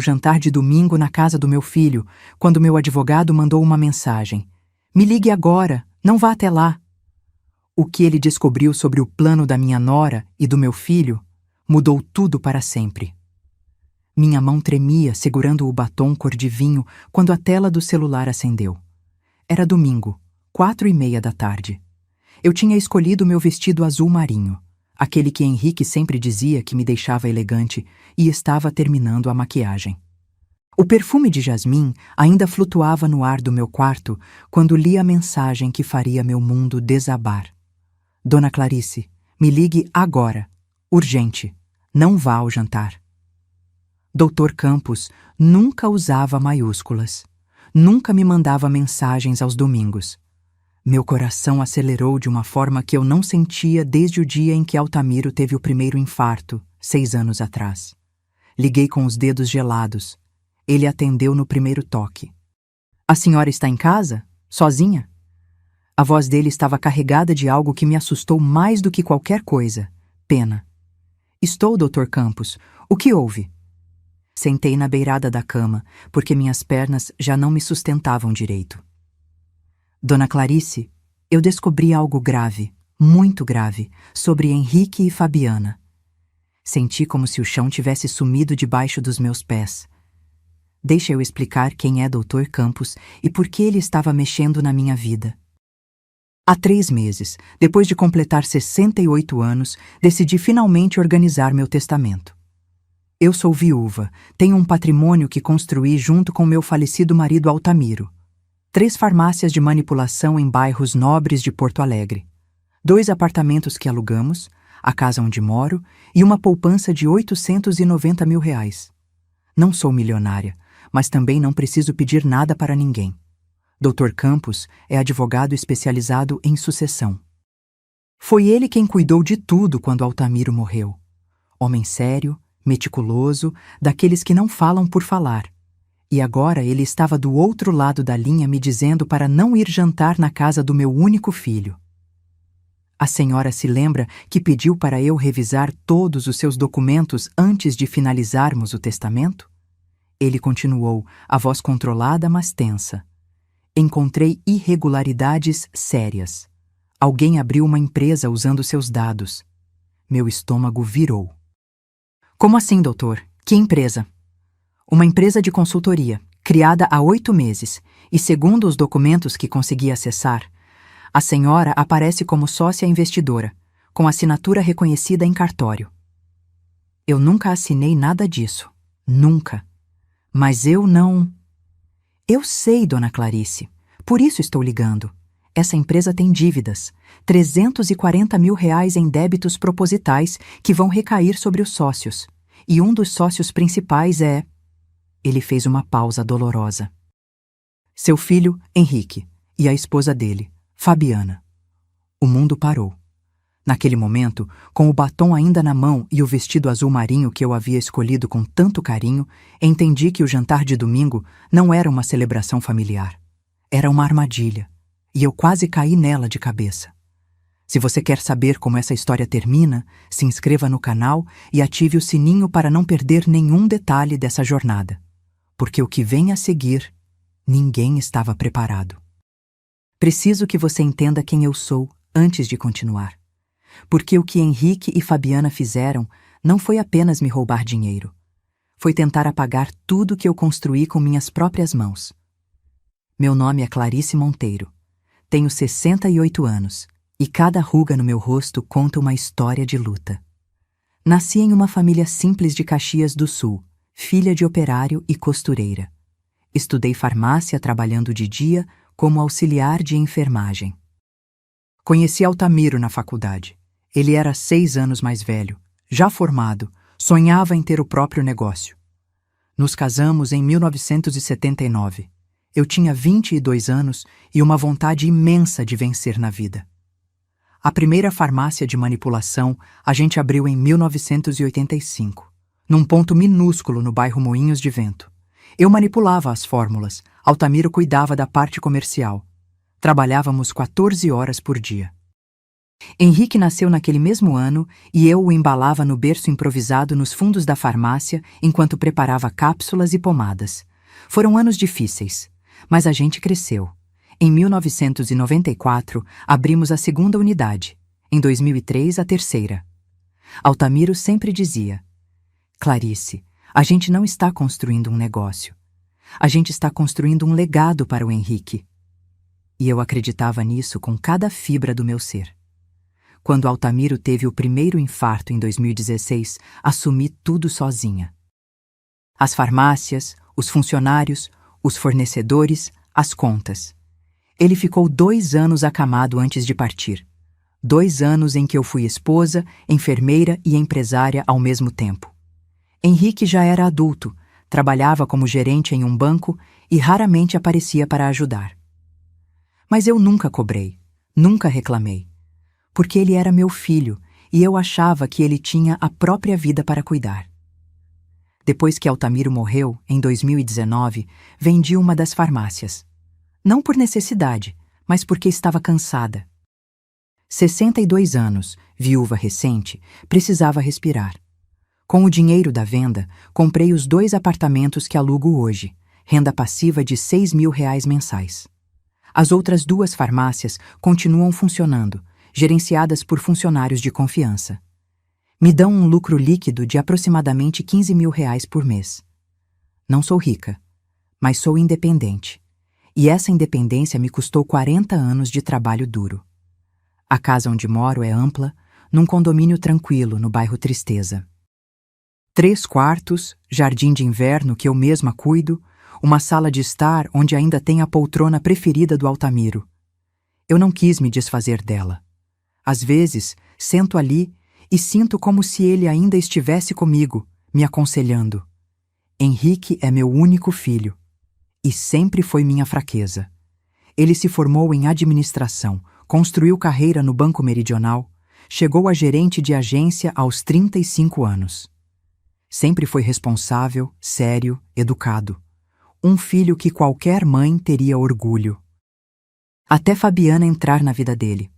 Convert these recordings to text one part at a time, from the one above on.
o jantar de domingo na casa do meu filho, quando meu advogado mandou uma mensagem. Me ligue agora, não vá até lá. O que ele descobriu sobre o plano da minha nora e do meu filho mudou tudo para sempre. Minha mão tremia segurando o batom cor de vinho quando a tela do celular acendeu. Era domingo, 4:30 da tarde. Eu tinha escolhido meu vestido azul marinho, aquele que Henrique sempre dizia que me deixava elegante, e estava terminando a maquiagem. O perfume de jasmim ainda flutuava no ar do meu quarto quando li a mensagem que faria meu mundo desabar. Dona Clarice, me ligue agora. Urgente. Não vá ao jantar. Dr. Campos nunca usava maiúsculas. Nunca me mandava mensagens aos domingos. Meu coração acelerou de uma forma que eu não sentia desde o dia em que Altamiro teve o primeiro infarto, 6 anos atrás. Liguei com os dedos gelados. Ele atendeu no primeiro toque. A senhora está em casa? Sozinha? A voz dele estava carregada de algo que me assustou mais do que qualquer coisa. Pena. Estou, Dr. Campos. O que houve? Sentei na beirada da cama, porque minhas pernas já não me sustentavam direito. Dona Clarice, eu descobri algo grave, muito grave, sobre Henrique e Fabiana. Senti como se o chão tivesse sumido debaixo dos meus pés. Deixa eu explicar quem é Dr. Campos e por que ele estava mexendo na minha vida. Há 3 meses, depois de completar 68 anos, decidi finalmente organizar meu testamento. Eu sou viúva, tenho um patrimônio que construí junto com meu falecido marido Altamiro. 3 farmácias de manipulação em bairros nobres de Porto Alegre. 2 apartamentos que alugamos, a casa onde moro e uma poupança de R$890 mil. Não sou milionária, mas também não preciso pedir nada para ninguém. Dr. Campos é advogado especializado em sucessão. Foi ele quem cuidou de tudo quando Altamiro morreu. Homem sério, meticuloso, daqueles que não falam por falar. E agora ele estava do outro lado da linha me dizendo para não ir jantar na casa do meu único filho. A senhora se lembra que pediu para eu revisar todos os seus documentos antes de finalizarmos o testamento? Ele continuou, a voz controlada, mas tensa. Encontrei irregularidades sérias. Alguém abriu uma empresa usando seus dados. Meu estômago virou. Como assim, doutor? Que empresa? Uma empresa de consultoria, criada há 8 meses, e segundo os documentos que consegui acessar, a senhora aparece como sócia investidora, com assinatura reconhecida em cartório. Eu nunca assinei nada disso. Nunca. Mas eu não... Eu sei, Dona Clarice. Por isso estou ligando. Essa empresa tem dívidas. R$340 mil em débitos propositais que vão recair sobre os sócios. E um dos sócios principais é... Ele fez uma pausa dolorosa. Seu filho, Henrique, e a esposa dele, Fabiana. O mundo parou. Naquele momento, com o batom ainda na mão e o vestido azul marinho que eu havia escolhido com tanto carinho, entendi que o jantar de domingo não era uma celebração familiar. Era uma armadilha, e eu quase caí nela de cabeça. Se você quer saber como essa história termina, se inscreva no canal e ative o sininho para não perder nenhum detalhe dessa jornada. Porque o que vem a seguir, ninguém estava preparado. Preciso que você entenda quem eu sou antes de continuar. Porque o que Henrique e Fabiana fizeram não foi apenas me roubar dinheiro. Foi tentar apagar tudo que eu construí com minhas próprias mãos. Meu nome é Clarice Monteiro. Tenho 68 anos e cada ruga no meu rosto conta uma história de luta. Nasci em uma família simples de Caxias do Sul, filha de operário e costureira. Estudei farmácia trabalhando de dia como auxiliar de enfermagem. Conheci Altamiro na faculdade. Ele era 6 anos mais velho, já formado, sonhava em ter o próprio negócio. Nos casamos em 1979. Eu tinha 22 anos e uma vontade imensa de vencer na vida. A primeira farmácia de manipulação a gente abriu em 1985, num ponto minúsculo no bairro Moinhos de Vento. Eu manipulava as fórmulas, Altamiro cuidava da parte comercial. Trabalhávamos 14 horas por dia. Henrique nasceu naquele mesmo ano e eu o embalava no berço improvisado nos fundos da farmácia enquanto preparava cápsulas e pomadas. Foram anos difíceis, mas a gente cresceu. Em 1994, abrimos a segunda unidade. Em 2003, a terceira. Altamiro sempre dizia: Clarice, a gente não está construindo um negócio. A gente está construindo um legado para o Henrique. E eu acreditava nisso com cada fibra do meu ser. Quando Altamiro teve o primeiro infarto em 2016, assumi tudo sozinha. As farmácias, os funcionários, os fornecedores, as contas. Ele ficou 2 anos acamado antes de partir. 2 anos em que eu fui esposa, enfermeira e empresária ao mesmo tempo. Henrique já era adulto, trabalhava como gerente em um banco e raramente aparecia para ajudar. Mas eu nunca cobrei, nunca reclamei. Porque ele era meu filho e eu achava que ele tinha a própria vida para cuidar. Depois que Altamiro morreu, em 2019, vendi uma das farmácias. Não por necessidade, mas porque estava cansada. 62 anos, viúva recente, precisava respirar. Com o dinheiro da venda, comprei os 2 apartamentos que alugo hoje, renda passiva de R$ 6.000 mensais. As outras 2 farmácias continuam funcionando, gerenciadas por funcionários de confiança. Me dão um lucro líquido de aproximadamente R$ 15.000 por mês. Não sou rica, mas sou independente. E essa independência me custou 40 anos de trabalho duro. A casa onde moro é ampla, num condomínio tranquilo no bairro Tristeza. 3 quartos, jardim de inverno que eu mesma cuido, uma sala de estar onde ainda tem a poltrona preferida do Altamiro. Eu não quis me desfazer dela. Às vezes, sento ali e sinto como se ele ainda estivesse comigo, me aconselhando. Henrique é meu único filho. E sempre foi minha fraqueza. Ele se formou em administração, construiu carreira no Banco Meridional, chegou a gerente de agência aos 35 anos. Sempre foi responsável, sério, educado. Um filho que qualquer mãe teria orgulho. Até Fabiana entrar na vida dele.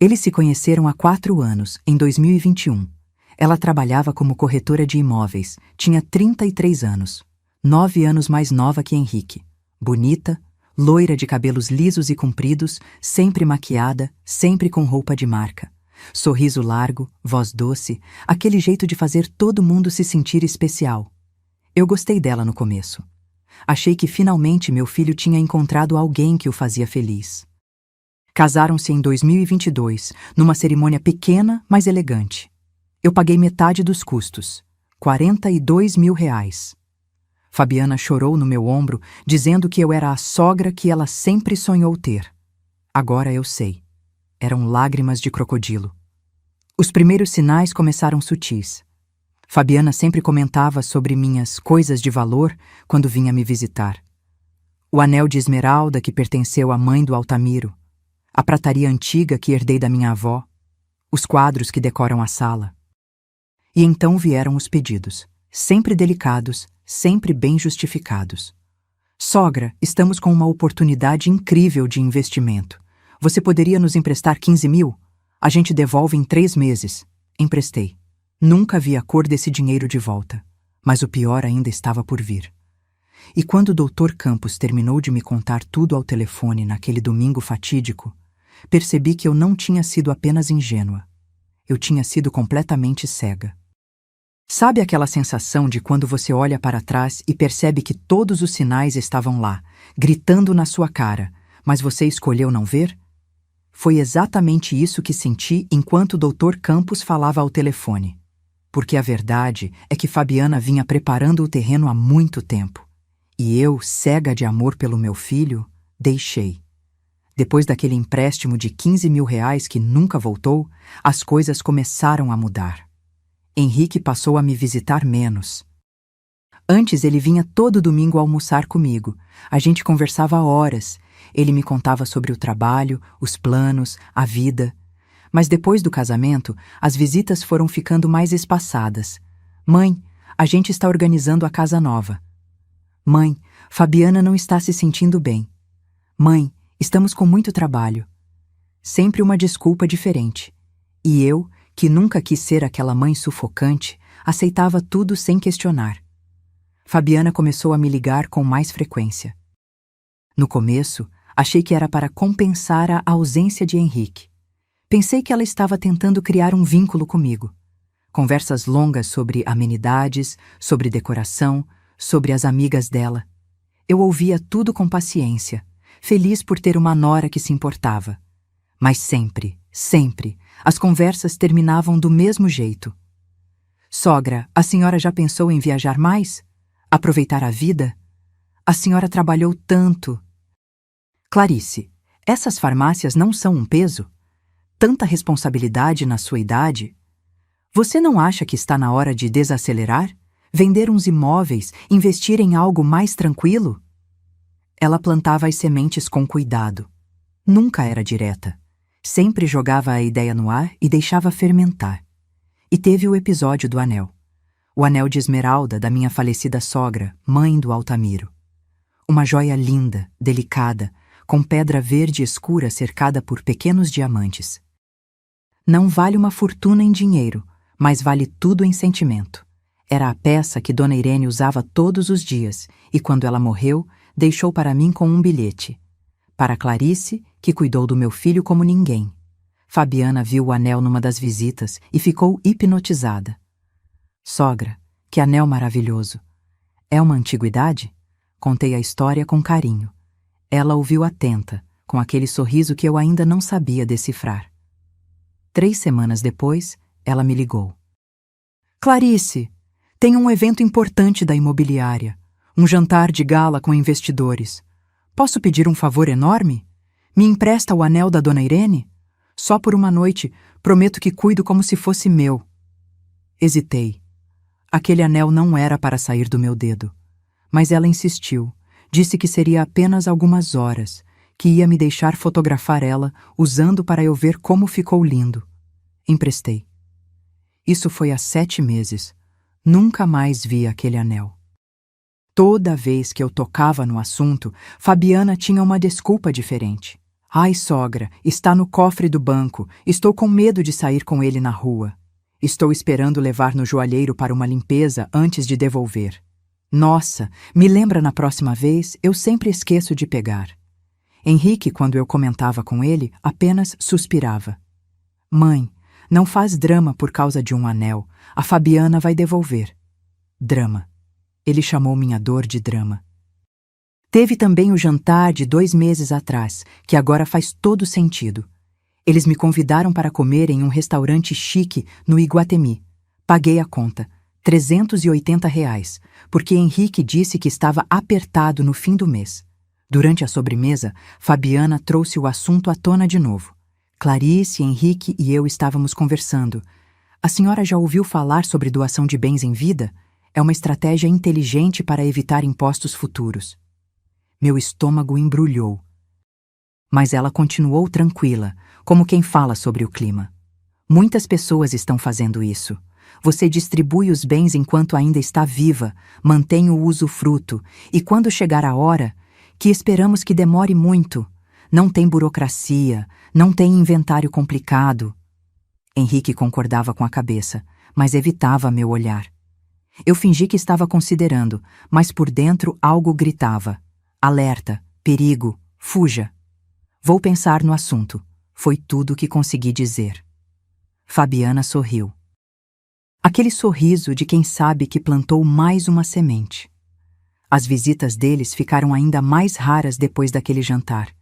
Eles se conheceram há 4 anos, em 2021. Ela trabalhava como corretora de imóveis, tinha 33 anos, 9 anos mais nova que Henrique. Bonita, loira de cabelos lisos e compridos, sempre maquiada, sempre com roupa de marca. Sorriso largo, voz doce, aquele jeito de fazer todo mundo se sentir especial. Eu gostei dela no começo. Achei que finalmente meu filho tinha encontrado alguém que o fazia feliz. Casaram-se em 2022, numa cerimônia pequena, mas elegante. Eu paguei metade dos custos, R$ 42.000. Fabiana chorou no meu ombro, dizendo que eu era a sogra que ela sempre sonhou ter. Agora eu sei. Eram lágrimas de crocodilo. Os primeiros sinais começaram sutis. Fabiana sempre comentava sobre minhas coisas de valor quando vinha me visitar. O anel de esmeralda que pertenceu à mãe do Altamiro, a prataria antiga que herdei da minha avó, os quadros que decoram a sala. E então vieram os pedidos, sempre delicados, sempre bem justificados. Sogra, estamos com uma oportunidade incrível de investimento. Você poderia nos emprestar 15.000? A gente devolve em 3 meses. Emprestei. Nunca vi a cor desse dinheiro de volta, mas o pior ainda estava por vir. E quando o Dr. Campos terminou de me contar tudo ao telefone naquele domingo fatídico, percebi que eu não tinha sido apenas ingênua. Eu tinha sido completamente cega. Sabe aquela sensação de quando você olha para trás e percebe que todos os sinais estavam lá, gritando na sua cara, mas você escolheu não ver? Foi exatamente isso que senti enquanto o Dr. Campos falava ao telefone. Porque a verdade é que Fabiana vinha preparando o terreno há muito tempo. E eu, cega de amor pelo meu filho, deixei. Depois daquele empréstimo de R$ 15.000 que nunca voltou, as coisas começaram a mudar. Henrique passou a me visitar menos. Antes ele vinha todo domingo almoçar comigo. A gente conversava horas. Ele me contava sobre o trabalho, os planos, a vida. Mas depois do casamento, as visitas foram ficando mais espaçadas. Mãe, a gente está organizando a casa nova. Mãe, Fabiana não está se sentindo bem. Mãe, estamos com muito trabalho. Sempre uma desculpa diferente. E eu, que nunca quis ser aquela mãe sufocante, aceitava tudo sem questionar. Fabiana começou a me ligar com mais frequência. No começo, achei que era para compensar a ausência de Henrique. Pensei que ela estava tentando criar um vínculo comigo. Conversas longas sobre amenidades, sobre decoração, sobre as amigas dela. Eu ouvia tudo com paciência, feliz por ter uma nora que se importava. Mas sempre, as conversas terminavam do mesmo jeito. Sogra, a senhora já pensou em viajar mais? Aproveitar a vida? A senhora trabalhou tanto. Clarice, essas farmácias não são um peso? Tanta responsabilidade na sua idade? Você não acha que está na hora de desacelerar? Vender uns imóveis, investir em algo mais tranquilo? Ela plantava as sementes com cuidado. Nunca era direta. Sempre jogava a ideia no ar e deixava fermentar. E teve o episódio do anel. O anel de esmeralda da minha falecida sogra, mãe do Altamiro. Uma joia linda, delicada, com pedra verde escura cercada por pequenos diamantes. Não vale uma fortuna em dinheiro, mas vale tudo em sentimento. Era a peça que Dona Irene usava todos os dias e, quando ela morreu, deixou para mim com um bilhete. Para Clarice, que cuidou do meu filho como ninguém. Fabiana viu o anel numa das visitas e ficou hipnotizada. Sogra, que anel maravilhoso! É uma antiguidade? Contei a história com carinho. Ela ouviu atenta, com aquele sorriso que eu ainda não sabia decifrar. 3 semanas depois, ela me ligou. Clarice, tem um evento importante da imobiliária. Um jantar de gala com investidores. Posso pedir um favor enorme? Me empresta o anel da Dona Irene? Só por uma noite, prometo que cuido como se fosse meu. Hesitei. Aquele anel não era para sair do meu dedo. Mas ela insistiu. Disse que seria apenas algumas horas, que ia me deixar fotografar ela, usando para eu ver como ficou lindo. Emprestei. Isso foi há 7 meses. Nunca mais vi aquele anel. Toda vez que eu tocava no assunto, Fabiana tinha uma desculpa diferente. Ai, sogra, está no cofre do banco. Estou com medo de sair com ele na rua. Estou esperando levar no joalheiro para uma limpeza antes de devolver. Nossa, me lembra na próxima vez, eu sempre esqueço de pegar. Henrique, quando eu comentava com ele, apenas suspirava. Mãe, não faz drama por causa de um anel. A Fabiana vai devolver. Drama. Ele chamou minha dor de drama. Teve também o jantar de 2 meses atrás, que agora faz todo sentido. Eles me convidaram para comer em um restaurante chique no Iguatemi. Paguei a conta, R$ 380, porque Henrique disse que estava apertado no fim do mês. Durante a sobremesa, Fabiana trouxe o assunto à tona de novo. Clarice, Henrique e eu estávamos conversando. A senhora já ouviu falar sobre doação de bens em vida? É uma estratégia inteligente para evitar impostos futuros. Meu estômago embrulhou. Mas ela continuou tranquila, como quem fala sobre o clima. Muitas pessoas estão fazendo isso. Você distribui os bens enquanto ainda está viva, mantém o usufruto, e quando chegar a hora, que esperamos que demore muito, não tem burocracia, não tem inventário complicado. Henrique concordava com a cabeça, mas evitava meu olhar. Eu fingi que estava considerando, mas por dentro algo gritava. Alerta, perigo, fuja. Vou pensar no assunto. Foi tudo o que consegui dizer. Fabiana sorriu. Aquele sorriso de quem sabe que plantou mais uma semente. As visitas deles ficaram ainda mais raras depois daquele jantar.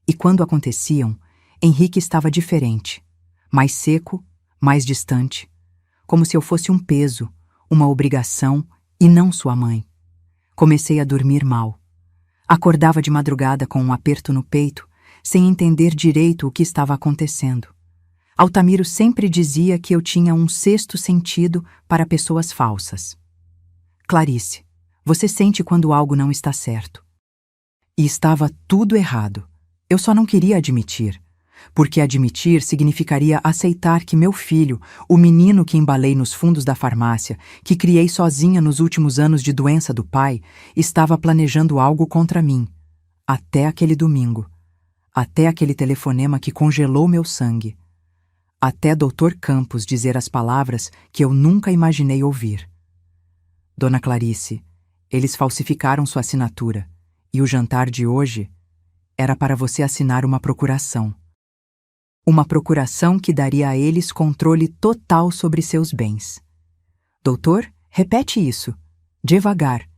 E quando aconteciam, Henrique estava diferente. Mais seco, mais distante. Como se eu fosse um peso, uma obrigação e não sua mãe. Comecei a dormir mal. Acordava de madrugada com um aperto no peito, sem entender direito o que estava acontecendo. Altamiro sempre dizia que eu tinha um 6º sentido para pessoas falsas. Clarice, você sente quando algo não está certo. E estava tudo errado. Eu só não queria admitir. Porque admitir significaria aceitar que meu filho, o menino que embalei nos fundos da farmácia, que criei sozinha nos últimos anos de doença do pai, estava planejando algo contra mim. Até aquele domingo. até aquele telefonema que congelou meu sangue, até Dr. Campos dizer as palavras que eu nunca imaginei ouvir. Dona Clarice, eles falsificaram sua assinatura, e o jantar de hoje era para você assinar uma procuração. Uma procuração que daria a eles controle total sobre seus bens. Doutor, repete isso. Devagar.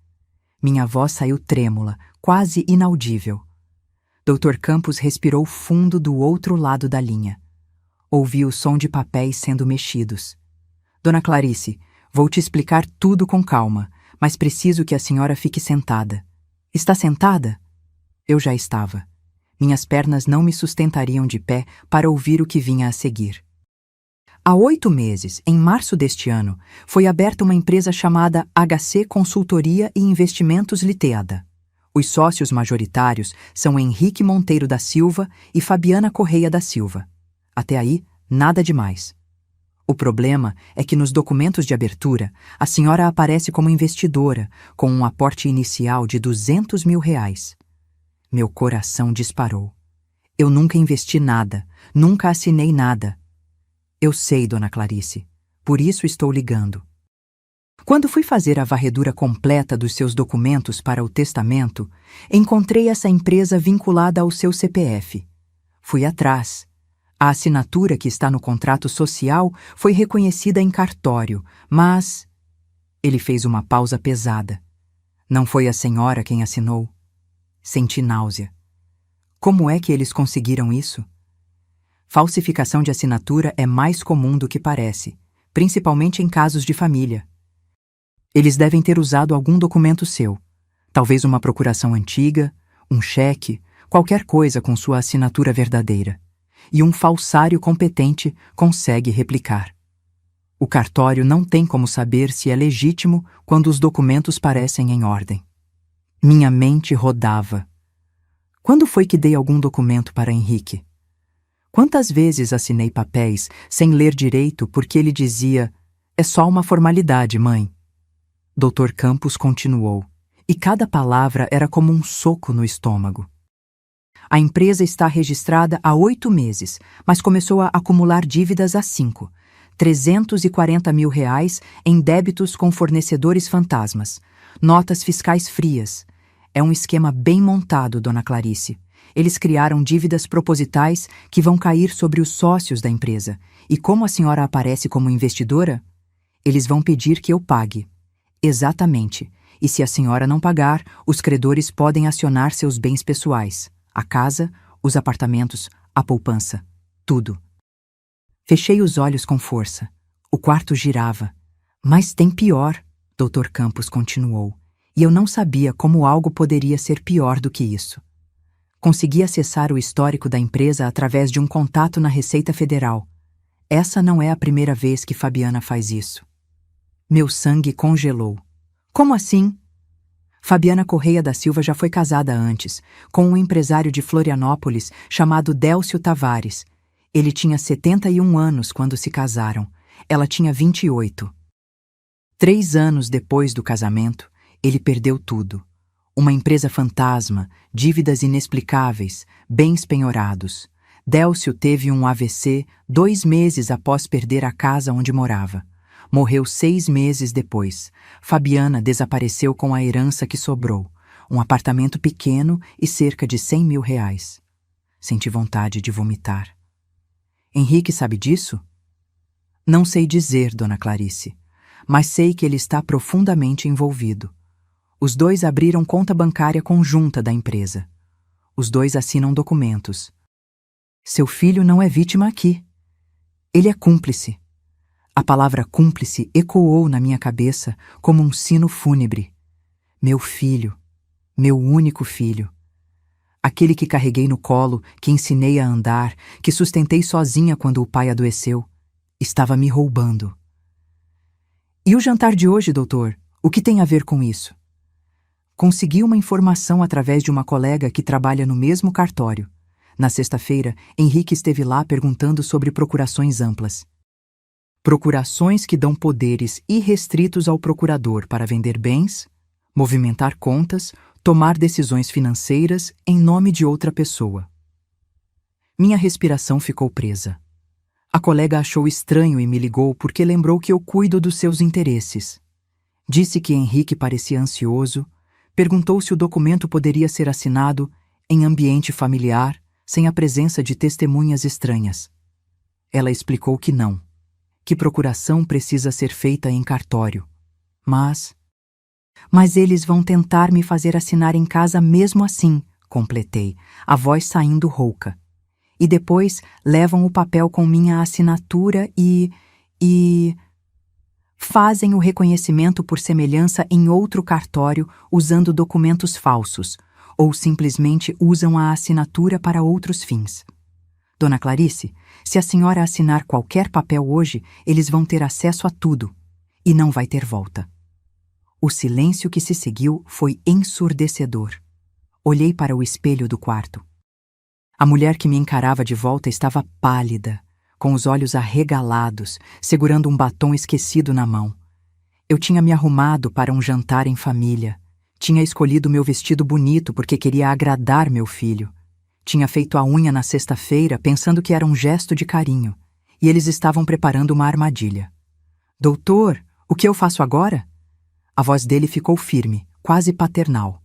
Minha voz saiu trêmula, quase inaudível. Dr. Campos respirou fundo do outro lado da linha. Ouvi o som de papéis sendo mexidos. Dona Clarice, vou te explicar tudo com calma, mas preciso que a senhora fique sentada. Está sentada? Eu já estava. Minhas pernas não me sustentariam de pé para ouvir o que vinha a seguir. Há 8 meses, em março deste ano, foi aberta uma empresa chamada HC Consultoria e Investimentos Ltda. Os sócios majoritários são Henrique Monteiro da Silva e Fabiana Correia da Silva. Até aí, nada demais. O problema é que nos documentos de abertura, a senhora aparece como investidora, com um aporte inicial de R$200 mil. Meu coração disparou. Eu nunca investi nada, nunca assinei nada. Eu sei, Dona Clarice, por isso estou ligando. Quando fui fazer a varredura completa dos seus documentos para o testamento, encontrei essa empresa vinculada ao seu CPF. Fui atrás. A assinatura que está no contrato social foi reconhecida em cartório, mas... Ele fez uma pausa pesada. Não foi a senhora quem assinou? Senti náusea. Como é que eles conseguiram isso? Falsificação de assinatura é mais comum do que parece, principalmente em casos de família. Eles devem ter usado algum documento seu, talvez uma procuração antiga, um cheque, qualquer coisa com sua assinatura verdadeira, e um falsário competente consegue replicar. O cartório não tem como saber se é legítimo quando os documentos parecem em ordem. Minha mente rodava. Quando foi que dei algum documento para Henrique? Quantas vezes assinei papéis sem ler direito porque ele dizia: "É só uma formalidade, mãe"? Dr. Campos continuou, e cada palavra era como um soco no estômago. A empresa está registrada há 8 meses, mas começou a acumular dívidas há 5. R$340 mil em débitos com fornecedores fantasmas. Notas fiscais frias. É um esquema bem montado, Dona Clarice. Eles criaram dívidas propositais que vão cair sobre os sócios da empresa. E como a senhora aparece como investidora, eles vão pedir que eu pague. Exatamente. E se a senhora não pagar, os credores podem acionar seus bens pessoais. A casa, os apartamentos, a poupança. Tudo. Fechei os olhos com força. O quarto girava. Mas tem pior, Dr. Campos continuou. E eu não sabia como algo poderia ser pior do que isso. Consegui acessar o histórico da empresa através de um contato na Receita Federal. Essa não é a primeira vez que Fabiana faz isso. Meu sangue congelou. Como assim? Fabiana Correia da Silva já foi casada antes, com um empresário de Florianópolis chamado Délcio Tavares. Ele tinha 71 anos quando se casaram. Ela tinha 28. 3 anos depois do casamento, ele perdeu tudo. Uma empresa fantasma, dívidas inexplicáveis, bens penhorados. Délcio teve um AVC 2 meses após perder a casa onde morava. Morreu 6 meses depois. Fabiana desapareceu com a herança que sobrou, um apartamento pequeno e cerca de R$100 mil. Senti vontade de vomitar. Henrique sabe disso? Não sei dizer, Dona Clarice, mas sei que ele está profundamente envolvido. Os dois abriram conta bancária conjunta da empresa. Os dois assinam documentos. Seu filho não é vítima aqui. Ele é cúmplice. A palavra cúmplice ecoou na minha cabeça como um sino fúnebre. Meu filho, meu único filho. Aquele que carreguei no colo, que ensinei a andar, que sustentei sozinha quando o pai adoeceu, estava me roubando. E o jantar de hoje, doutor? O que tem a ver com isso? Consegui uma informação através de uma colega que trabalha no mesmo cartório. Na sexta-feira, Henrique esteve lá perguntando sobre procurações amplas. Procurações que dão poderes irrestritos ao procurador para vender bens, movimentar contas, tomar decisões financeiras em nome de outra pessoa. Minha respiração ficou presa. A colega achou estranho e me ligou porque lembrou que eu cuido dos seus interesses. Disse que Henrique parecia ansioso, perguntou se o documento poderia ser assinado em ambiente familiar, sem a presença de testemunhas estranhas. Ela explicou que não, que procuração precisa ser feita em cartório. Mas eles vão tentar me fazer assinar em casa mesmo assim, completei, a voz saindo rouca. E depois levam o papel com minha assinatura e fazem o reconhecimento por semelhança em outro cartório usando documentos falsos, ou simplesmente usam a assinatura para outros fins. Dona Clarice, se a senhora assinar qualquer papel hoje, eles vão ter acesso a tudo, e não vai ter volta. O silêncio que se seguiu foi ensurdecedor. Olhei para o espelho do quarto. A mulher que me encarava de volta estava pálida, com os olhos arregalados, segurando um batom esquecido na mão. Eu tinha me arrumado para um jantar em família. Tinha escolhido meu vestido bonito porque queria agradar meu filho. Tinha feito a unha na sexta-feira pensando que era um gesto de carinho, e eles estavam preparando uma armadilha. Doutor, o que eu faço agora? A voz dele ficou firme, quase paternal.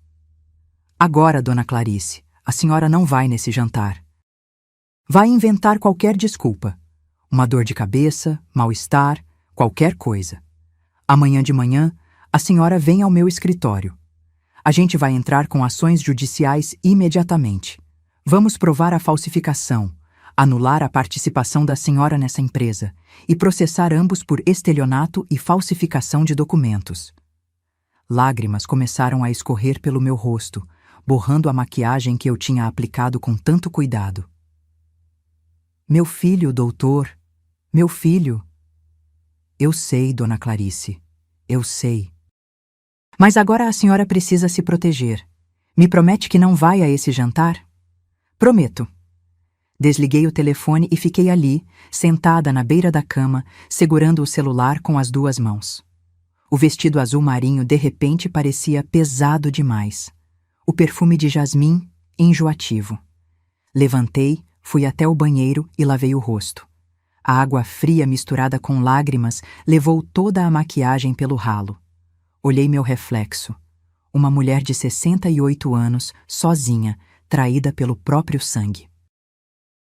Agora, Dona Clarice, a senhora não vai nesse jantar. Vai inventar qualquer desculpa. Uma dor de cabeça, mal-estar, qualquer coisa. Amanhã de manhã, a senhora vem ao meu escritório. A gente vai entrar com ações judiciais imediatamente. Vamos provar a falsificação, anular a participação da senhora nessa empresa e processar ambos por estelionato e falsificação de documentos. Lágrimas começaram a escorrer pelo meu rosto, borrando a maquiagem que eu tinha aplicado com tanto cuidado. Meu filho, doutor, meu filho. Eu sei, Dona Clarice, eu sei. Mas agora a senhora precisa se proteger. Me promete que não vai a esse jantar? Prometo. Desliguei o telefone e fiquei ali, sentada na beira da cama, segurando o celular com as duas mãos. O vestido azul marinho de repente parecia pesado demais. O perfume de jasmim, enjoativo. Levantei, fui até o banheiro e lavei o rosto. A água fria misturada com lágrimas levou toda a maquiagem pelo ralo. Olhei meu reflexo. Uma mulher de 68 anos, sozinha, traída pelo próprio sangue.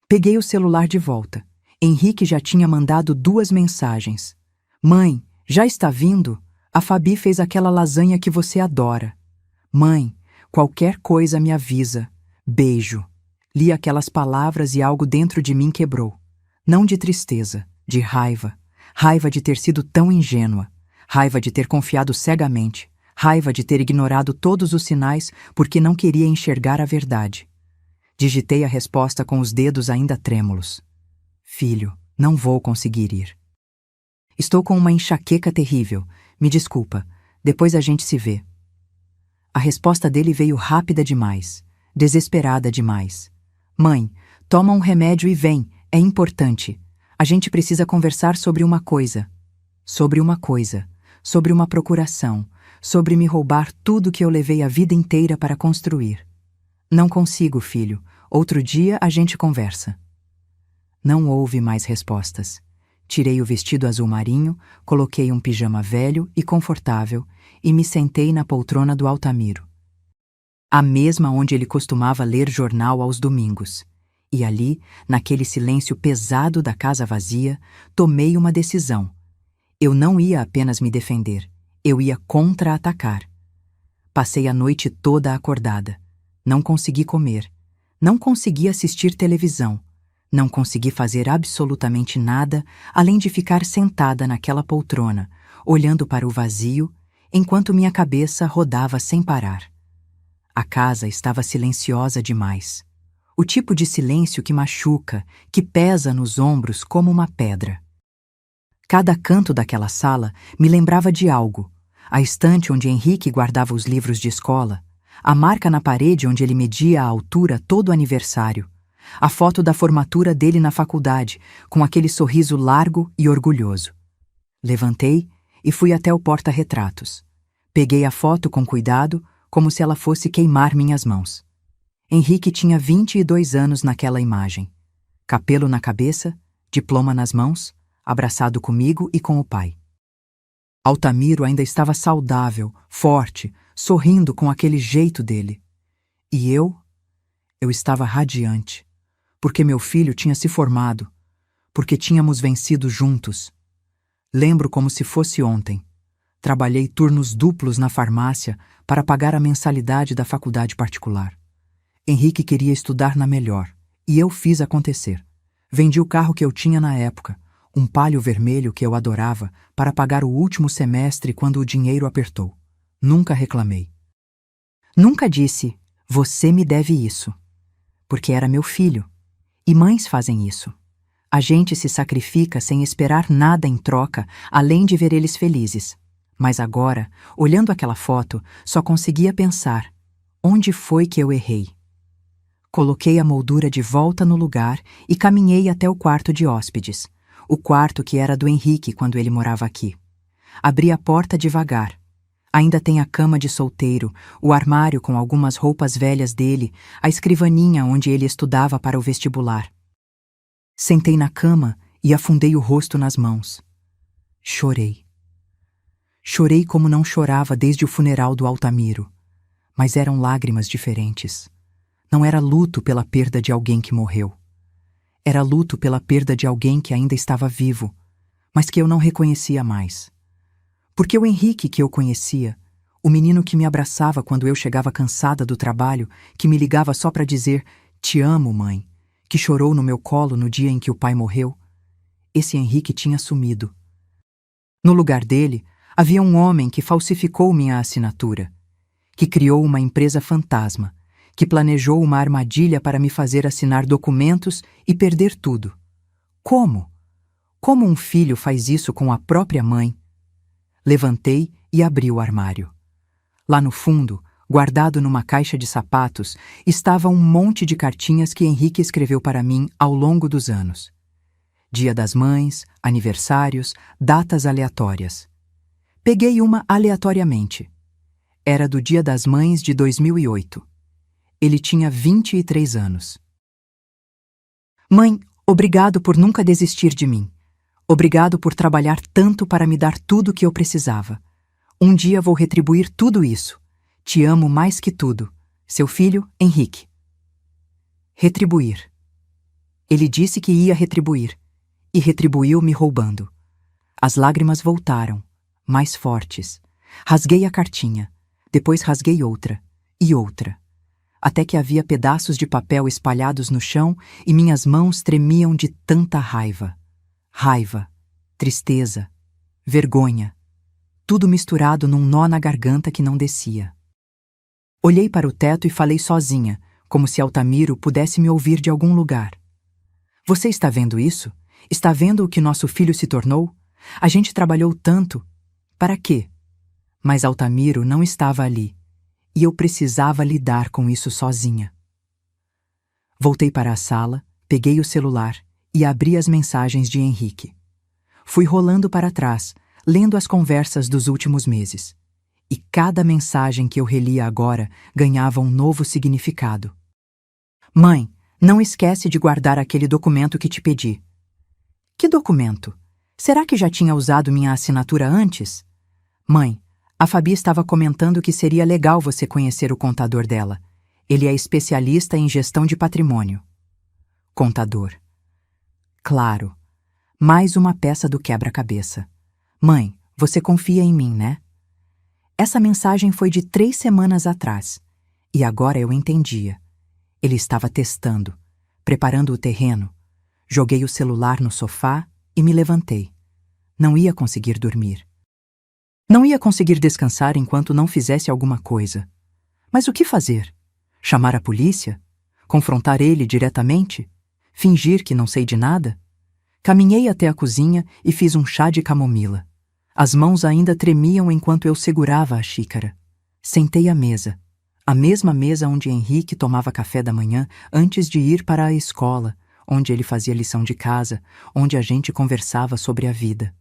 Peguei o celular de volta. Henrique já tinha mandado 2 mensagens. Mãe, já está vindo? A Fabi fez aquela lasanha que você adora. Mãe, qualquer coisa me avisa. Beijo. Li aquelas palavras e algo dentro de mim quebrou. Não de tristeza, de raiva. Raiva de ter sido tão ingênua. Raiva de ter confiado cegamente. Raiva de ter ignorado todos os sinais porque não queria enxergar a verdade. Digitei a resposta com os dedos ainda trêmulos. Filho, não vou conseguir ir. Estou com uma enxaqueca terrível. Me desculpa. Depois a gente se vê. A resposta dele veio rápida demais. Desesperada demais. Mãe, toma um remédio e vem. É importante. A gente precisa conversar sobre uma coisa. Sobre uma coisa. Sobre uma procuração. Sobre me roubar tudo que eu levei a vida inteira para construir. Não consigo, filho. Outro dia a gente conversa. Não houve mais respostas. Tirei o vestido azul marinho, coloquei um pijama velho e confortável e me sentei na poltrona do Altamiro. A mesma onde ele costumava ler jornal aos domingos. E ali, naquele silêncio pesado da casa vazia, tomei uma decisão. Eu não ia apenas me defender, eu ia contra-atacar. Passei a noite toda acordada. Não consegui comer. Não consegui assistir televisão. Não consegui fazer absolutamente nada além de ficar sentada naquela poltrona, olhando para o vazio, enquanto minha cabeça rodava sem parar. A casa estava silenciosa demais. O tipo de silêncio que machuca, que pesa nos ombros como uma pedra. Cada canto daquela sala me lembrava de algo. A estante onde Henrique guardava os livros de escola, a marca na parede onde ele media a altura todo aniversário, a foto da formatura dele na faculdade, com aquele sorriso largo e orgulhoso. Levantei e fui até o porta-retratos. Peguei a foto com cuidado, como se ela fosse queimar minhas mãos. Henrique tinha 22 anos naquela imagem. Capelo na cabeça, diploma nas mãos, abraçado comigo e com o pai. Altamiro ainda estava saudável, forte, sorrindo com aquele jeito dele. E eu estava radiante, porque meu filho tinha se formado, porque tínhamos vencido juntos. Lembro como se fosse ontem. Trabalhei turnos duplos na farmácia para pagar a mensalidade da faculdade particular. Henrique queria estudar na melhor, e eu fiz acontecer. Vendi o carro que eu tinha na época, um Palio vermelho que eu adorava, para pagar o último semestre quando o dinheiro apertou. Nunca reclamei. Nunca disse, você me deve isso. Porque era meu filho. E mães fazem isso. A gente se sacrifica sem esperar nada em troca, além de ver eles felizes. Mas agora, olhando aquela foto, só conseguia pensar, onde foi que eu errei? Coloquei a moldura de volta no lugar e caminhei até o quarto de hóspedes. O quarto que era do Henrique quando ele morava aqui. Abri a porta devagar. Ainda tem a cama de solteiro, o armário com algumas roupas velhas dele, a escrivaninha onde ele estudava para o vestibular. Sentei na cama e afundei o rosto nas mãos. Chorei. Chorei como não chorava desde o funeral do Altamiro, mas eram lágrimas diferentes. Não era luto pela perda de alguém que morreu. Era luto pela perda de alguém que ainda estava vivo, mas que eu não reconhecia mais. Porque o Henrique que eu conhecia, o menino que me abraçava quando eu chegava cansada do trabalho, que me ligava só para dizer "Te amo, mãe", que chorou no meu colo no dia em que o pai morreu, esse Henrique tinha sumido. No lugar dele, havia um homem que falsificou minha assinatura, que criou uma empresa fantasma, que planejou uma armadilha para me fazer assinar documentos e perder tudo. Como? Como um filho faz isso com a própria mãe? Levantei e abri o armário. Lá no fundo, guardado numa caixa de sapatos, estava um monte de cartinhas que Henrique escreveu para mim ao longo dos anos. Dia das Mães, aniversários, datas aleatórias. Peguei uma aleatoriamente. Era do Dia das Mães de 2008. Ele tinha 23 anos. Mãe, obrigado por nunca desistir de mim. Obrigado por trabalhar tanto para me dar tudo o que eu precisava. Um dia vou retribuir tudo isso. Te amo mais que tudo. Seu filho, Henrique. Retribuir. Ele disse que ia retribuir. E retribuiu me roubando. As lágrimas voltaram, mais fortes. Rasguei a cartinha. Depois rasguei outra. E outra. Até que havia pedaços de papel espalhados no chão e minhas mãos tremiam de tanta raiva. Raiva, tristeza, vergonha. Tudo misturado num nó na garganta que não descia. Olhei para o teto e falei sozinha, como se Altamiro pudesse me ouvir de algum lugar. Você está vendo isso? Está vendo o que nosso filho se tornou? A gente trabalhou tanto. Para quê? Mas Altamiro não estava ali. E eu precisava lidar com isso sozinha. Voltei para a sala, peguei o celular e abri as mensagens de Henrique. Fui rolando para trás, lendo as conversas dos últimos meses. E cada mensagem que eu relia agora ganhava um novo significado. Mãe, não esquece de guardar aquele documento que te pedi. Que documento? Será que já tinha usado minha assinatura antes? Mãe, a Fabi estava comentando que seria legal você conhecer o contador dela. Ele é especialista em gestão de patrimônio. Contador. Claro. Mais uma peça do quebra-cabeça. Mãe, você confia em mim, né? Essa mensagem foi de 3 semanas atrás. E agora eu entendia. Ele estava testando, preparando o terreno. Joguei o celular no sofá e me levantei. Não ia conseguir dormir. Não ia conseguir descansar enquanto não fizesse alguma coisa. Mas o que fazer? Chamar a polícia? Confrontar ele diretamente? Fingir que não sei de nada? Caminhei até a cozinha e fiz um chá de camomila. As mãos ainda tremiam enquanto eu segurava a xícara. Sentei à mesa. A mesma mesa onde Henrique tomava café da manhã antes de ir para a escola, onde ele fazia lição de casa, onde a gente conversava sobre a vida.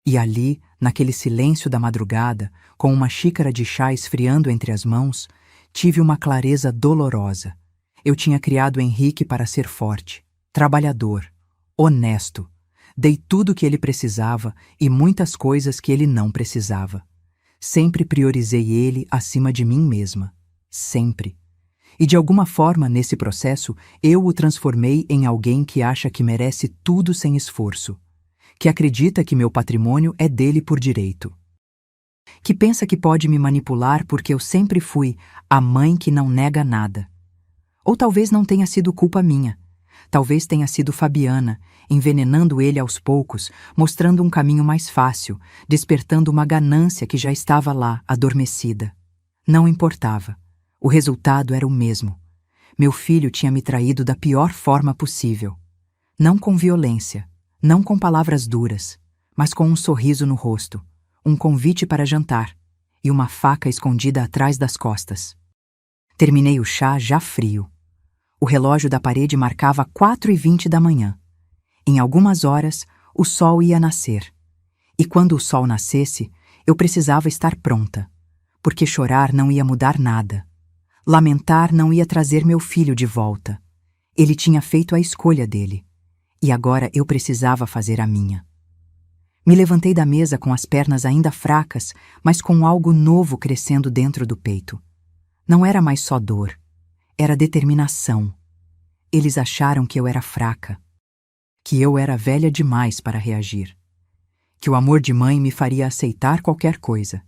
E ali, naquele silêncio da madrugada, com uma xícara de chá esfriando entre as mãos, tive uma clareza dolorosa. Eu tinha criado Henrique para ser forte, trabalhador, honesto. Dei tudo o que ele precisava e muitas coisas que ele não precisava. Sempre priorizei ele acima de mim mesma. Sempre. E de alguma forma, nesse processo, eu o transformei em alguém que acha que merece tudo sem esforço. Que acredita que meu patrimônio é dele por direito. Que pensa que pode me manipular porque eu sempre fui a mãe que não nega nada. Ou talvez não tenha sido culpa minha. Talvez tenha sido Fabiana, envenenando ele aos poucos, mostrando um caminho mais fácil, despertando uma ganância que já estava lá, adormecida. Não importava. O resultado era o mesmo. Meu filho tinha me traído da pior forma possível. Não com violência, não com palavras duras, mas com um sorriso no rosto, um convite para jantar e uma faca escondida atrás das costas. Terminei o chá já frio. O relógio da parede marcava 4h20 da manhã. Em algumas horas, o sol ia nascer. E quando o sol nascesse, eu precisava estar pronta, porque chorar não ia mudar nada. Lamentar não ia trazer meu filho de volta. Ele tinha feito a escolha dele, e agora eu precisava fazer a minha. Me levantei da mesa com as pernas ainda fracas, mas com algo novo crescendo dentro do peito. Não era mais só dor. Era determinação. Eles acharam que eu era fraca, que eu era velha demais para reagir, que o amor de mãe me faria aceitar qualquer coisa.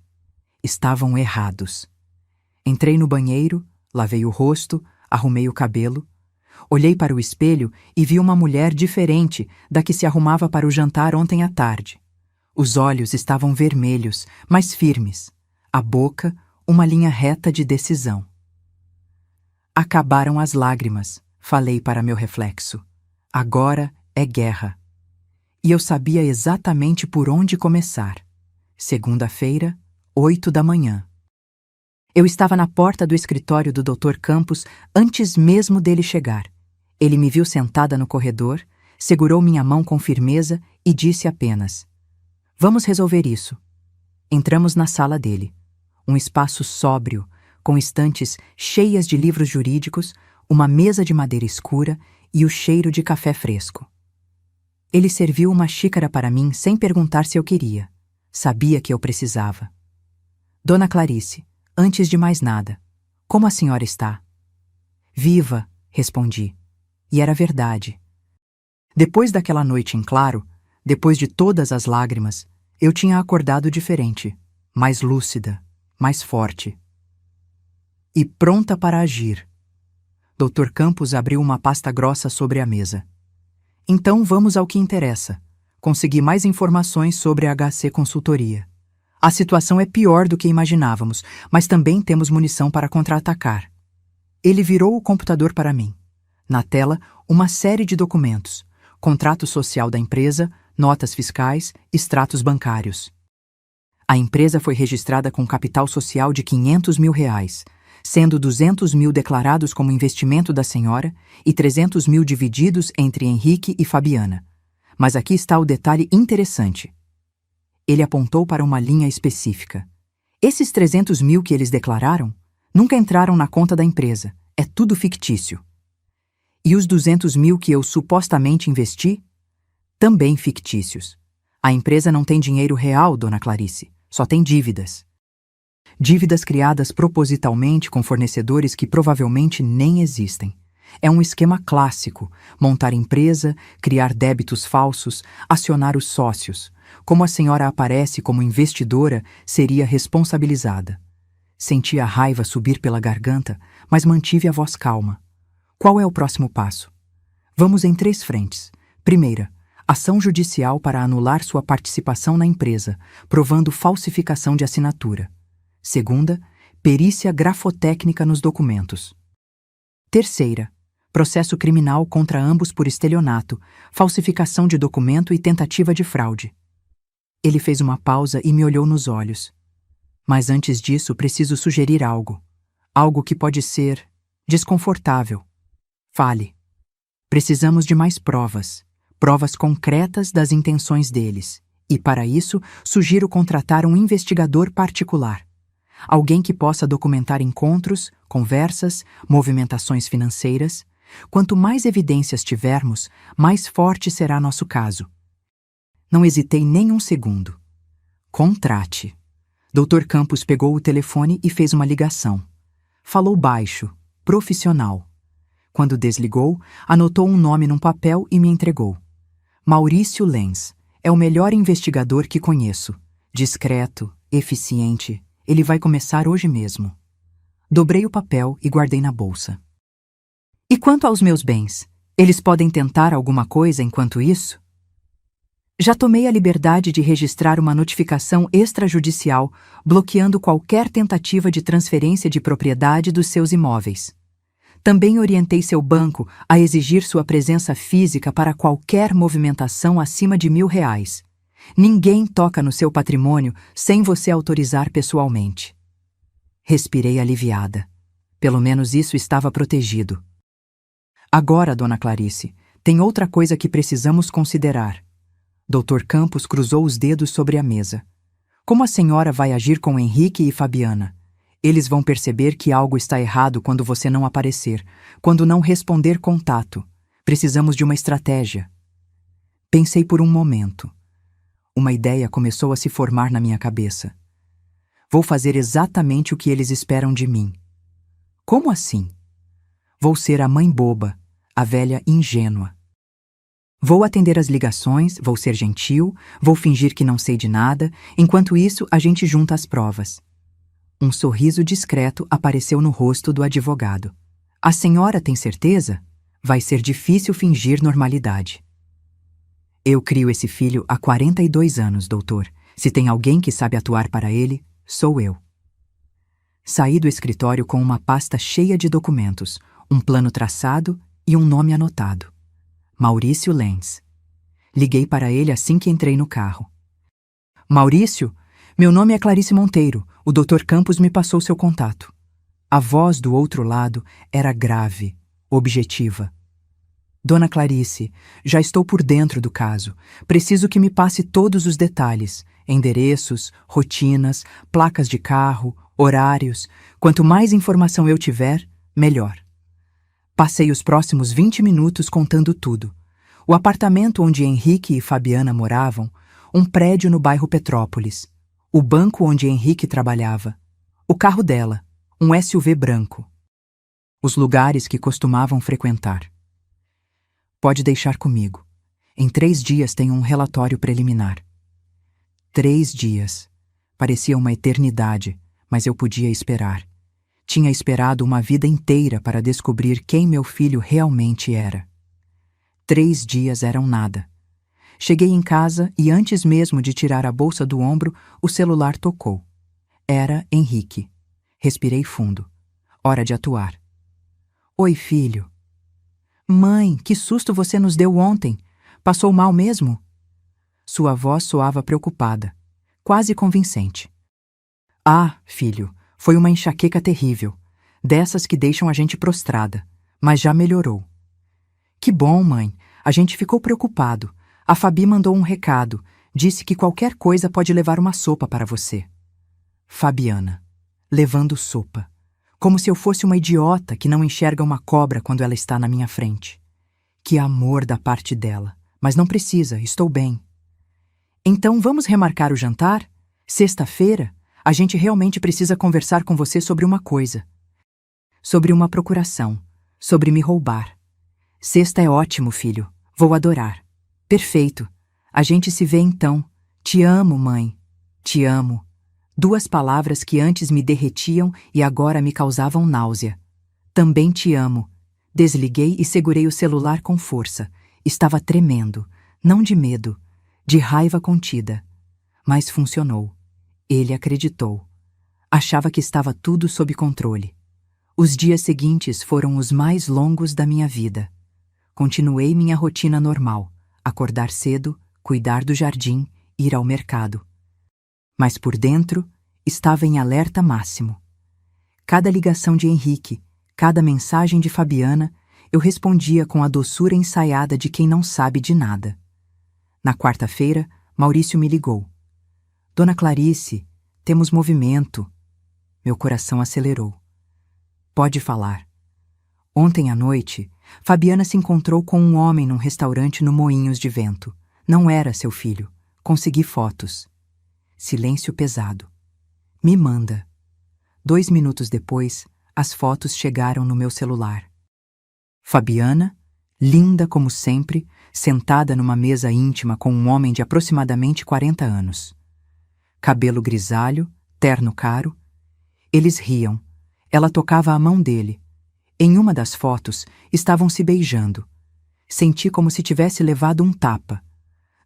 Estavam errados. Entrei no banheiro, lavei o rosto, arrumei o cabelo, olhei para o espelho e vi uma mulher diferente da que se arrumava para o jantar ontem à tarde. Os olhos estavam vermelhos, mas firmes. A boca, uma linha reta de decisão. Acabaram as lágrimas, falei para meu reflexo. Agora é guerra. E eu sabia exatamente por onde começar. Segunda-feira, 8 da manhã. Eu estava na porta do escritório do Dr. Campos antes mesmo dele chegar. Ele me viu sentada no corredor, segurou minha mão com firmeza e disse apenas: "Vamos resolver isso." Entramos na sala dele. Um espaço sóbrio, com estantes cheias de livros jurídicos, uma mesa de madeira escura e o cheiro de café fresco. Ele serviu uma xícara para mim sem perguntar se eu queria. Sabia que eu precisava. "Dona Clarice, antes de mais nada, como a senhora está?" "Viva", respondi. E era verdade. Depois daquela noite em claro, depois de todas as lágrimas, eu tinha acordado diferente, mais lúcida, mais forte. E pronta para agir. Dr. Campos abriu uma pasta grossa sobre a mesa. "Então vamos ao que interessa. Consegui mais informações sobre a HC Consultoria. A situação é pior do que imaginávamos, mas também temos munição para contra-atacar." Ele virou o computador para mim. Na tela, uma série de documentos. Contrato social da empresa, notas fiscais, extratos bancários. A empresa foi registrada com capital social de R$500 mil, sendo 200 mil declarados como investimento da senhora e 300 mil divididos entre Henrique e Fabiana. Mas aqui está o detalhe interessante. Ele apontou para uma linha específica. Esses 300 mil que eles declararam nunca entraram na conta da empresa. É tudo fictício. E os 200 mil que eu supostamente investi? Também fictícios. A empresa não tem dinheiro real, dona Clarice. Só tem dívidas. Dívidas criadas propositalmente com fornecedores que provavelmente nem existem. É um esquema clássico: montar empresa, criar débitos falsos, acionar os sócios. Como a senhora aparece como investidora, seria responsabilizada. Senti a raiva subir pela garganta, mas mantive a voz calma. Qual é o próximo passo? Vamos em 3 frentes. Primeira, ação judicial para anular sua participação na empresa, provando falsificação de assinatura. Segunda, perícia grafotécnica nos documentos. Terceira, processo criminal contra ambos por estelionato, falsificação de documento e tentativa de fraude. Ele fez uma pausa e me olhou nos olhos. Mas antes disso, preciso sugerir algo. Algo que pode ser desconfortável. Fale. Precisamos de mais provas. Provas concretas das intenções deles. E, para isso, sugiro contratar um investigador particular. Alguém que possa documentar encontros, conversas, movimentações financeiras, Quanto mais evidências tivermos, mais forte será nosso caso. Não hesitei nem um segundo. Contrate. Dr. Campos pegou o telefone e fez uma ligação. Falou baixo, profissional. Quando desligou, anotou um nome num papel e me entregou. Maurício Lenz. É o melhor investigador que conheço. Discreto, eficiente. Ele vai começar hoje mesmo. Dobrei o papel e guardei na bolsa. E quanto aos meus bens? Eles podem tentar alguma coisa enquanto isso? Já tomei a liberdade de registrar uma notificação extrajudicial bloqueando qualquer tentativa de transferência de propriedade dos seus imóveis. Também orientei seu banco a exigir sua presença física para qualquer movimentação acima de R$ 1.000. Ninguém toca no seu patrimônio sem você autorizar pessoalmente. Respirei aliviada. Pelo menos isso estava protegido. Agora, Dona Clarice, tem outra coisa que precisamos considerar. Dr. Campos cruzou os dedos sobre a mesa. Como a senhora vai agir com Henrique e Fabiana? Eles vão perceber que algo está errado quando você não aparecer, quando não responder contato. Precisamos de uma estratégia. Pensei por um momento. Uma ideia começou a se formar na minha cabeça. Vou fazer exatamente o que eles esperam de mim. Como assim? Vou ser a mãe boba, a velha ingênua. Vou atender as ligações, vou ser gentil, vou fingir que não sei de nada, enquanto isso a gente junta as provas. Um sorriso discreto apareceu no rosto do advogado. A senhora tem certeza? Vai ser difícil fingir normalidade. Eu crio esse filho há 42 anos, doutor. Se tem alguém que sabe atuar para ele, sou eu. Saí do escritório com uma pasta cheia de documentos, um plano traçado e um nome anotado. Maurício Lenz. Liguei para ele assim que entrei no carro. Maurício, meu nome é Clarice Monteiro. O Dr. Campos me passou seu contato. A voz do outro lado era grave, objetiva. Dona Clarice, já estou por dentro do caso. Preciso que me passe todos os detalhes. Endereços, rotinas, placas de carro, horários. Quanto mais informação eu tiver, melhor. Passei os próximos 20 minutos contando tudo. O apartamento onde Henrique e Fabiana moravam, um prédio no bairro Petrópolis, o banco onde Henrique trabalhava, o carro dela, um SUV branco, os lugares que costumavam frequentar. Pode deixar comigo. Em 3 dias tenho um relatório preliminar. 3 dias. Parecia uma eternidade, mas eu podia esperar. Tinha esperado uma vida inteira para descobrir quem meu filho realmente era. 3 dias eram nada. Cheguei em casa e antes mesmo de tirar a bolsa do ombro, o celular tocou. Era Henrique. Respirei fundo. Hora de atuar. Oi, filho. Mãe, que susto você nos deu ontem. Passou mal mesmo? Sua voz soava preocupada, quase convincente. Ah, filho. Foi uma enxaqueca terrível, dessas que deixam a gente prostrada, mas já melhorou. Que bom, mãe. A gente ficou preocupado. A Fabi mandou um recado, disse que qualquer coisa pode levar uma sopa para você. Fabiana, levando sopa. Como se eu fosse uma idiota que não enxerga uma cobra quando ela está na minha frente. Que amor da parte dela. Mas não precisa, estou bem. Então vamos remarcar o jantar? Sexta-feira? A gente realmente precisa conversar com você sobre uma coisa. Sobre uma procuração. Sobre me roubar. Sexta é ótimo, filho. Vou adorar. Perfeito. A gente se vê então. Te amo, mãe. Te amo. 2 palavras que antes me derretiam e agora me causavam náusea. Também te amo. Desliguei e segurei o celular com força. Estava tremendo. Não de medo. De raiva contida. Mas funcionou. Ele acreditou. Achava que estava tudo sob controle. Os dias seguintes foram os mais longos da minha vida. Continuei minha rotina normal. Acordar cedo, cuidar do jardim, ir ao mercado. Mas por dentro, estava em alerta máximo. Cada ligação de Henrique, cada mensagem de Fabiana, eu respondia com a doçura ensaiada de quem não sabe de nada. Na quarta-feira, Maurício me ligou. Dona Clarice, temos movimento. Meu coração acelerou. Pode falar. Ontem à noite, Fabiana se encontrou com um homem num restaurante no Moinhos de Vento. Não era seu filho. Consegui fotos. Silêncio pesado. Me manda. 2 minutos depois, as fotos chegaram no meu celular. Fabiana, linda como sempre, sentada numa mesa íntima com um homem de aproximadamente 40 anos. Cabelo grisalho, terno caro. Eles riam. Ela tocava a mão dele. Em uma das fotos, estavam se beijando. Senti como se tivesse levado um tapa.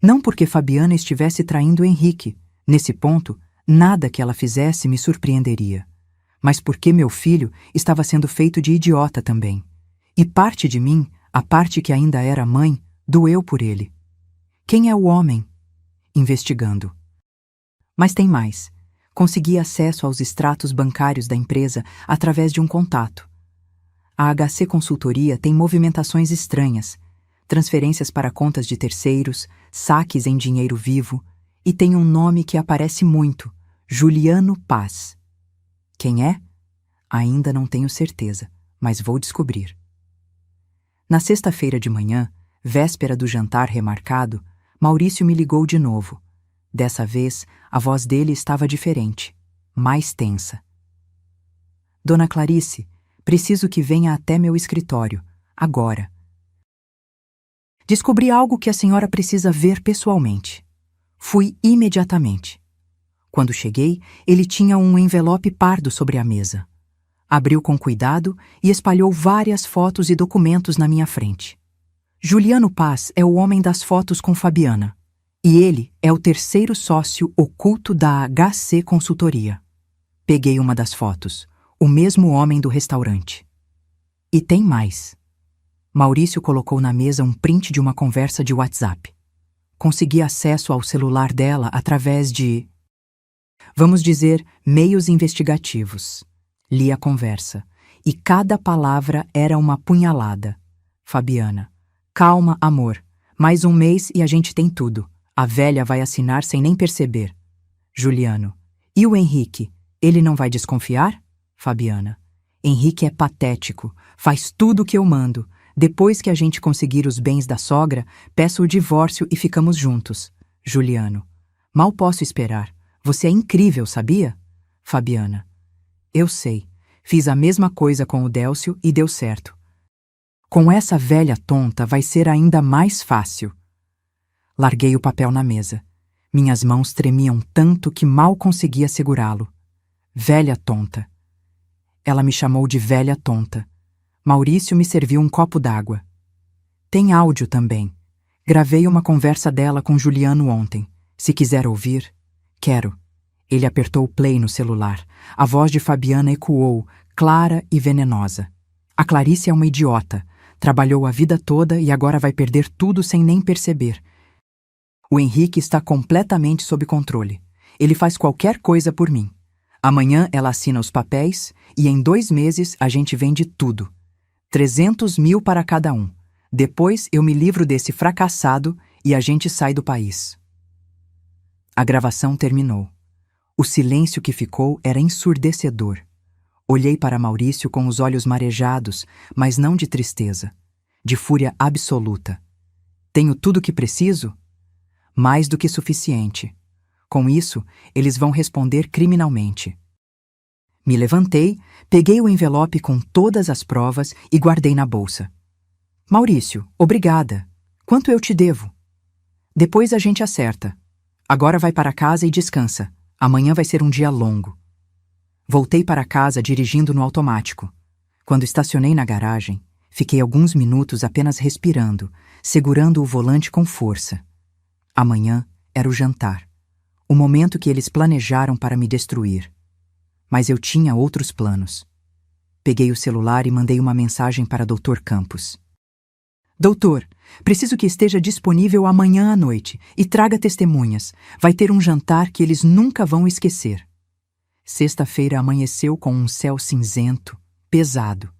Não porque Fabiana estivesse traindo Henrique. Nesse ponto, nada que ela fizesse me surpreenderia. Mas porque meu filho estava sendo feito de idiota também. E parte de mim, a parte que ainda era mãe, doeu por ele. Quem é o homem? Investigando. Mas tem mais. Consegui acesso aos extratos bancários da empresa através de um contato. A HC Consultoria tem movimentações estranhas, transferências para contas de terceiros, saques em dinheiro vivo, e tem um nome que aparece muito, Juliano Paz. Quem é? Ainda não tenho certeza, mas vou descobrir. Na sexta-feira de manhã, véspera do jantar remarcado, Maurício me ligou de novo. Dessa vez, a voz dele estava diferente, mais tensa. Dona Clarice, preciso que venha até meu escritório, agora. Descobri algo que a senhora precisa ver pessoalmente. Fui imediatamente. Quando cheguei, ele tinha um envelope pardo sobre a mesa. Abriu com cuidado e espalhou várias fotos e documentos na minha frente. Juliano Paz é o homem das fotos com Fabiana. E ele é o terceiro sócio oculto da HC Consultoria. Peguei uma das fotos. O mesmo homem do restaurante. E tem mais. Maurício colocou na mesa um print de uma conversa de WhatsApp. Consegui acesso ao celular dela através de, vamos dizer, meios investigativos. Li a conversa. E cada palavra era uma punhalada. Fabiana. Calma, amor. Mais um mês e a gente tem tudo. A velha vai assinar sem nem perceber. Juliano. E o Henrique? Ele não vai desconfiar? Fabiana. Henrique é patético. Faz tudo o que eu mando. Depois que a gente conseguir os bens da sogra, peço o divórcio e ficamos juntos. Juliano. Mal posso esperar. Você é incrível, sabia? Fabiana. Eu sei. Fiz a mesma coisa com o Délcio e deu certo. Com essa velha tonta vai ser ainda mais fácil. Larguei o papel na mesa. Minhas mãos tremiam tanto que mal conseguia segurá-lo. Velha tonta. Ela me chamou de velha tonta. Maurício me serviu um copo d'água. Tem áudio também. Gravei uma conversa dela com Juliano ontem. Se quiser ouvir, quero. Ele apertou o play no celular. A voz de Fabiana ecoou, clara e venenosa. A Clarice é uma idiota. Trabalhou a vida toda e agora vai perder tudo sem nem perceber. O Henrique está completamente sob controle. Ele faz qualquer coisa por mim. Amanhã ela assina os papéis e em 2 meses a gente vende tudo. 300 mil para cada um. Depois eu me livro desse fracassado e a gente sai do país. A gravação terminou. O silêncio que ficou era ensurdecedor. Olhei para Maurício com os olhos marejados, mas não de tristeza, de fúria absoluta. Tenho tudo o que preciso? Mais do que suficiente. Com isso, eles vão responder criminalmente. Me levantei, peguei o envelope com todas as provas e guardei na bolsa. Maurício, obrigada. Quanto eu te devo? Depois a gente acerta. Agora vai para casa e descansa. Amanhã vai ser um dia longo. Voltei para casa dirigindo no automático. Quando estacionei na garagem, fiquei alguns minutos apenas respirando, segurando o volante com força. Amanhã era o jantar. O momento que eles planejaram para me destruir. Mas eu tinha outros planos. Peguei o celular e mandei uma mensagem para Dr. Campos. Doutor, preciso que esteja disponível amanhã à noite e traga testemunhas. Vai ter um jantar que eles nunca vão esquecer. Sexta-feira amanheceu com um céu cinzento, pesado.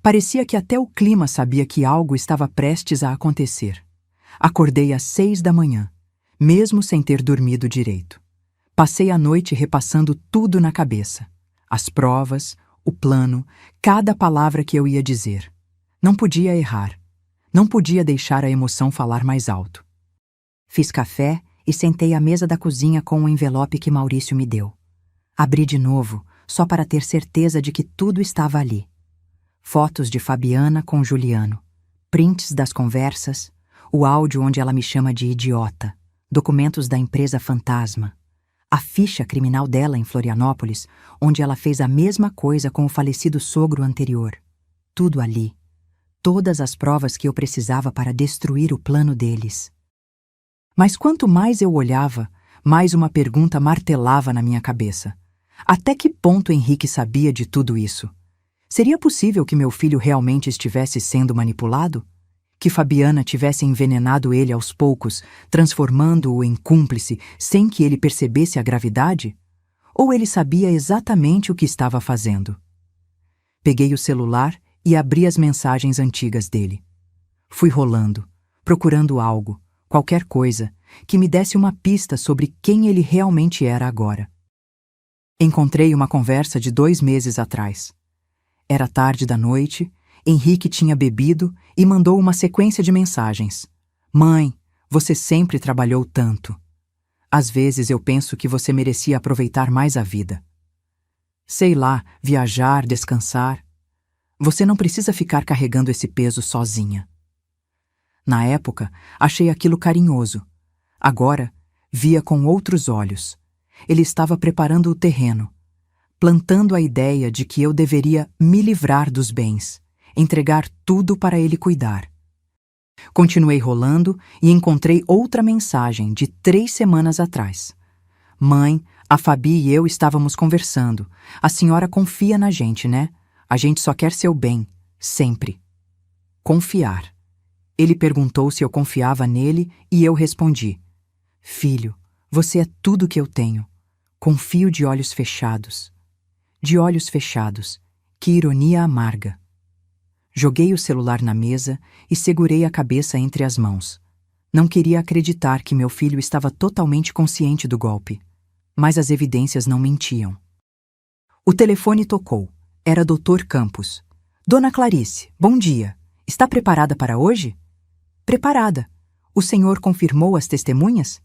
Parecia que até o clima sabia que algo estava prestes a acontecer. Acordei às 6 da manhã. Mesmo sem ter dormido direito. Passei a noite repassando tudo na cabeça. As provas, o plano, cada palavra que eu ia dizer. Não podia errar. Não podia deixar a emoção falar mais alto. Fiz café e sentei à mesa da cozinha com o envelope que Maurício me deu. Abri de novo, só para ter certeza de que tudo estava ali. Fotos de Fabiana com Juliano, prints das conversas, o áudio onde ela me chama de idiota, documentos da empresa fantasma, a ficha criminal dela em Florianópolis, onde ela fez a mesma coisa com o falecido sogro anterior. Tudo ali. Todas as provas que eu precisava para destruir o plano deles. Mas quanto mais eu olhava, mais uma pergunta martelava na minha cabeça. Até que ponto Henrique sabia de tudo isso? Seria possível que meu filho realmente estivesse sendo manipulado? Que Fabiana tivesse envenenado ele aos poucos, transformando-o em cúmplice sem que ele percebesse a gravidade? Ou ele sabia exatamente o que estava fazendo? Peguei o celular e abri as mensagens antigas dele. Fui rolando, procurando algo, qualquer coisa, que me desse uma pista sobre quem ele realmente era agora. Encontrei uma conversa de 2 meses atrás. Era tarde da noite, Henrique tinha bebido e mandou uma sequência de mensagens. Mãe, você sempre trabalhou tanto. Às vezes eu penso que você merecia aproveitar mais a vida. Sei lá, viajar, descansar. Você não precisa ficar carregando esse peso sozinha. Na época, achei aquilo carinhoso. Agora, via com outros olhos. Ele estava preparando o terreno, plantando a ideia de que eu deveria me livrar dos bens, entregar tudo para ele cuidar. Continuei rolando e encontrei outra mensagem de 3 semanas atrás. Mãe, a Fabi e eu estávamos conversando. A senhora confia na gente, né? A gente só quer seu bem, sempre. Confiar. Ele perguntou se eu confiava nele e eu respondi: Filho, você é tudo que eu tenho. Confio de olhos fechados. De olhos fechados. Que ironia amarga. Joguei o celular na mesa e segurei a cabeça entre as mãos. Não queria acreditar que meu filho estava totalmente consciente do golpe. Mas as evidências não mentiam. O telefone tocou. Era Dr. Campos. Dona Clarice, bom dia. Está preparada para hoje? Preparada. O senhor confirmou as testemunhas?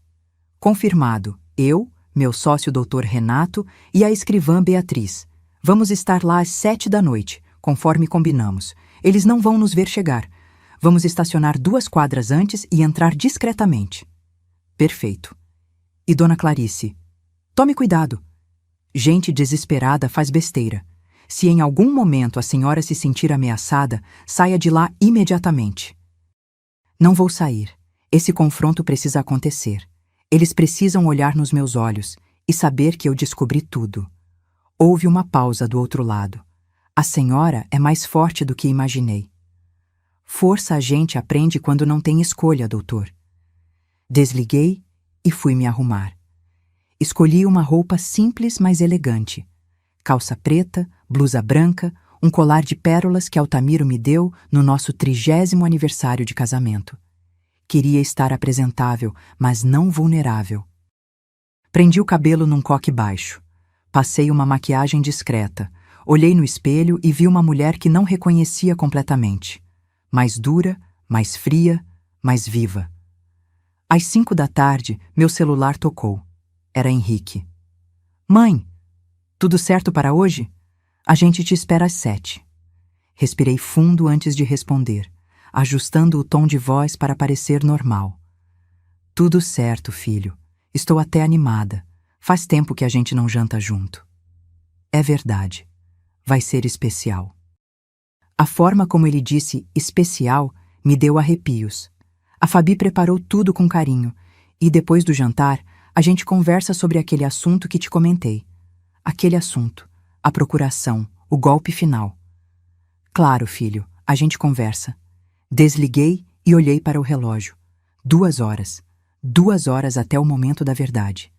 Confirmado. Eu, meu sócio Dr. Renato e a escrivã Beatriz. Vamos estar lá às 7 da noite, conforme combinamos. Eles não vão nos ver chegar. Vamos estacionar 2 quadras antes e entrar discretamente. Perfeito. E Dona Clarice? Tome cuidado. Gente desesperada faz besteira. Se em algum momento a senhora se sentir ameaçada, saia de lá imediatamente. Não vou sair. Esse confronto precisa acontecer. Eles precisam olhar nos meus olhos e saber que eu descobri tudo. Houve uma pausa do outro lado. A senhora é mais forte do que imaginei. Força a gente aprende quando não tem escolha, doutor. Desliguei e fui me arrumar. Escolhi uma roupa simples, mas elegante. Calça preta, blusa branca, um colar de pérolas que Altamiro me deu no nosso 30º aniversário de casamento. Queria estar apresentável, mas não vulnerável. Prendi o cabelo num coque baixo. Passei uma maquiagem discreta. Olhei no espelho e vi uma mulher que não reconhecia completamente. Mais dura, mais fria, mais viva. Às 5 da tarde, meu celular tocou. Era Henrique. Mãe, tudo certo para hoje? A gente te espera às 7. Respirei fundo antes de responder, ajustando o tom de voz para parecer normal. Tudo certo, filho. Estou até animada. Faz tempo que a gente não janta junto. É verdade. Vai ser especial. A forma como ele disse especial me deu arrepios. A Fabi preparou tudo com carinho e, depois do jantar, a gente conversa sobre aquele assunto que te comentei. Aquele assunto, a procuração, o golpe final. Claro, filho, a gente conversa. Desliguei e olhei para o relógio. 2 horas. 2 horas até o momento da verdade.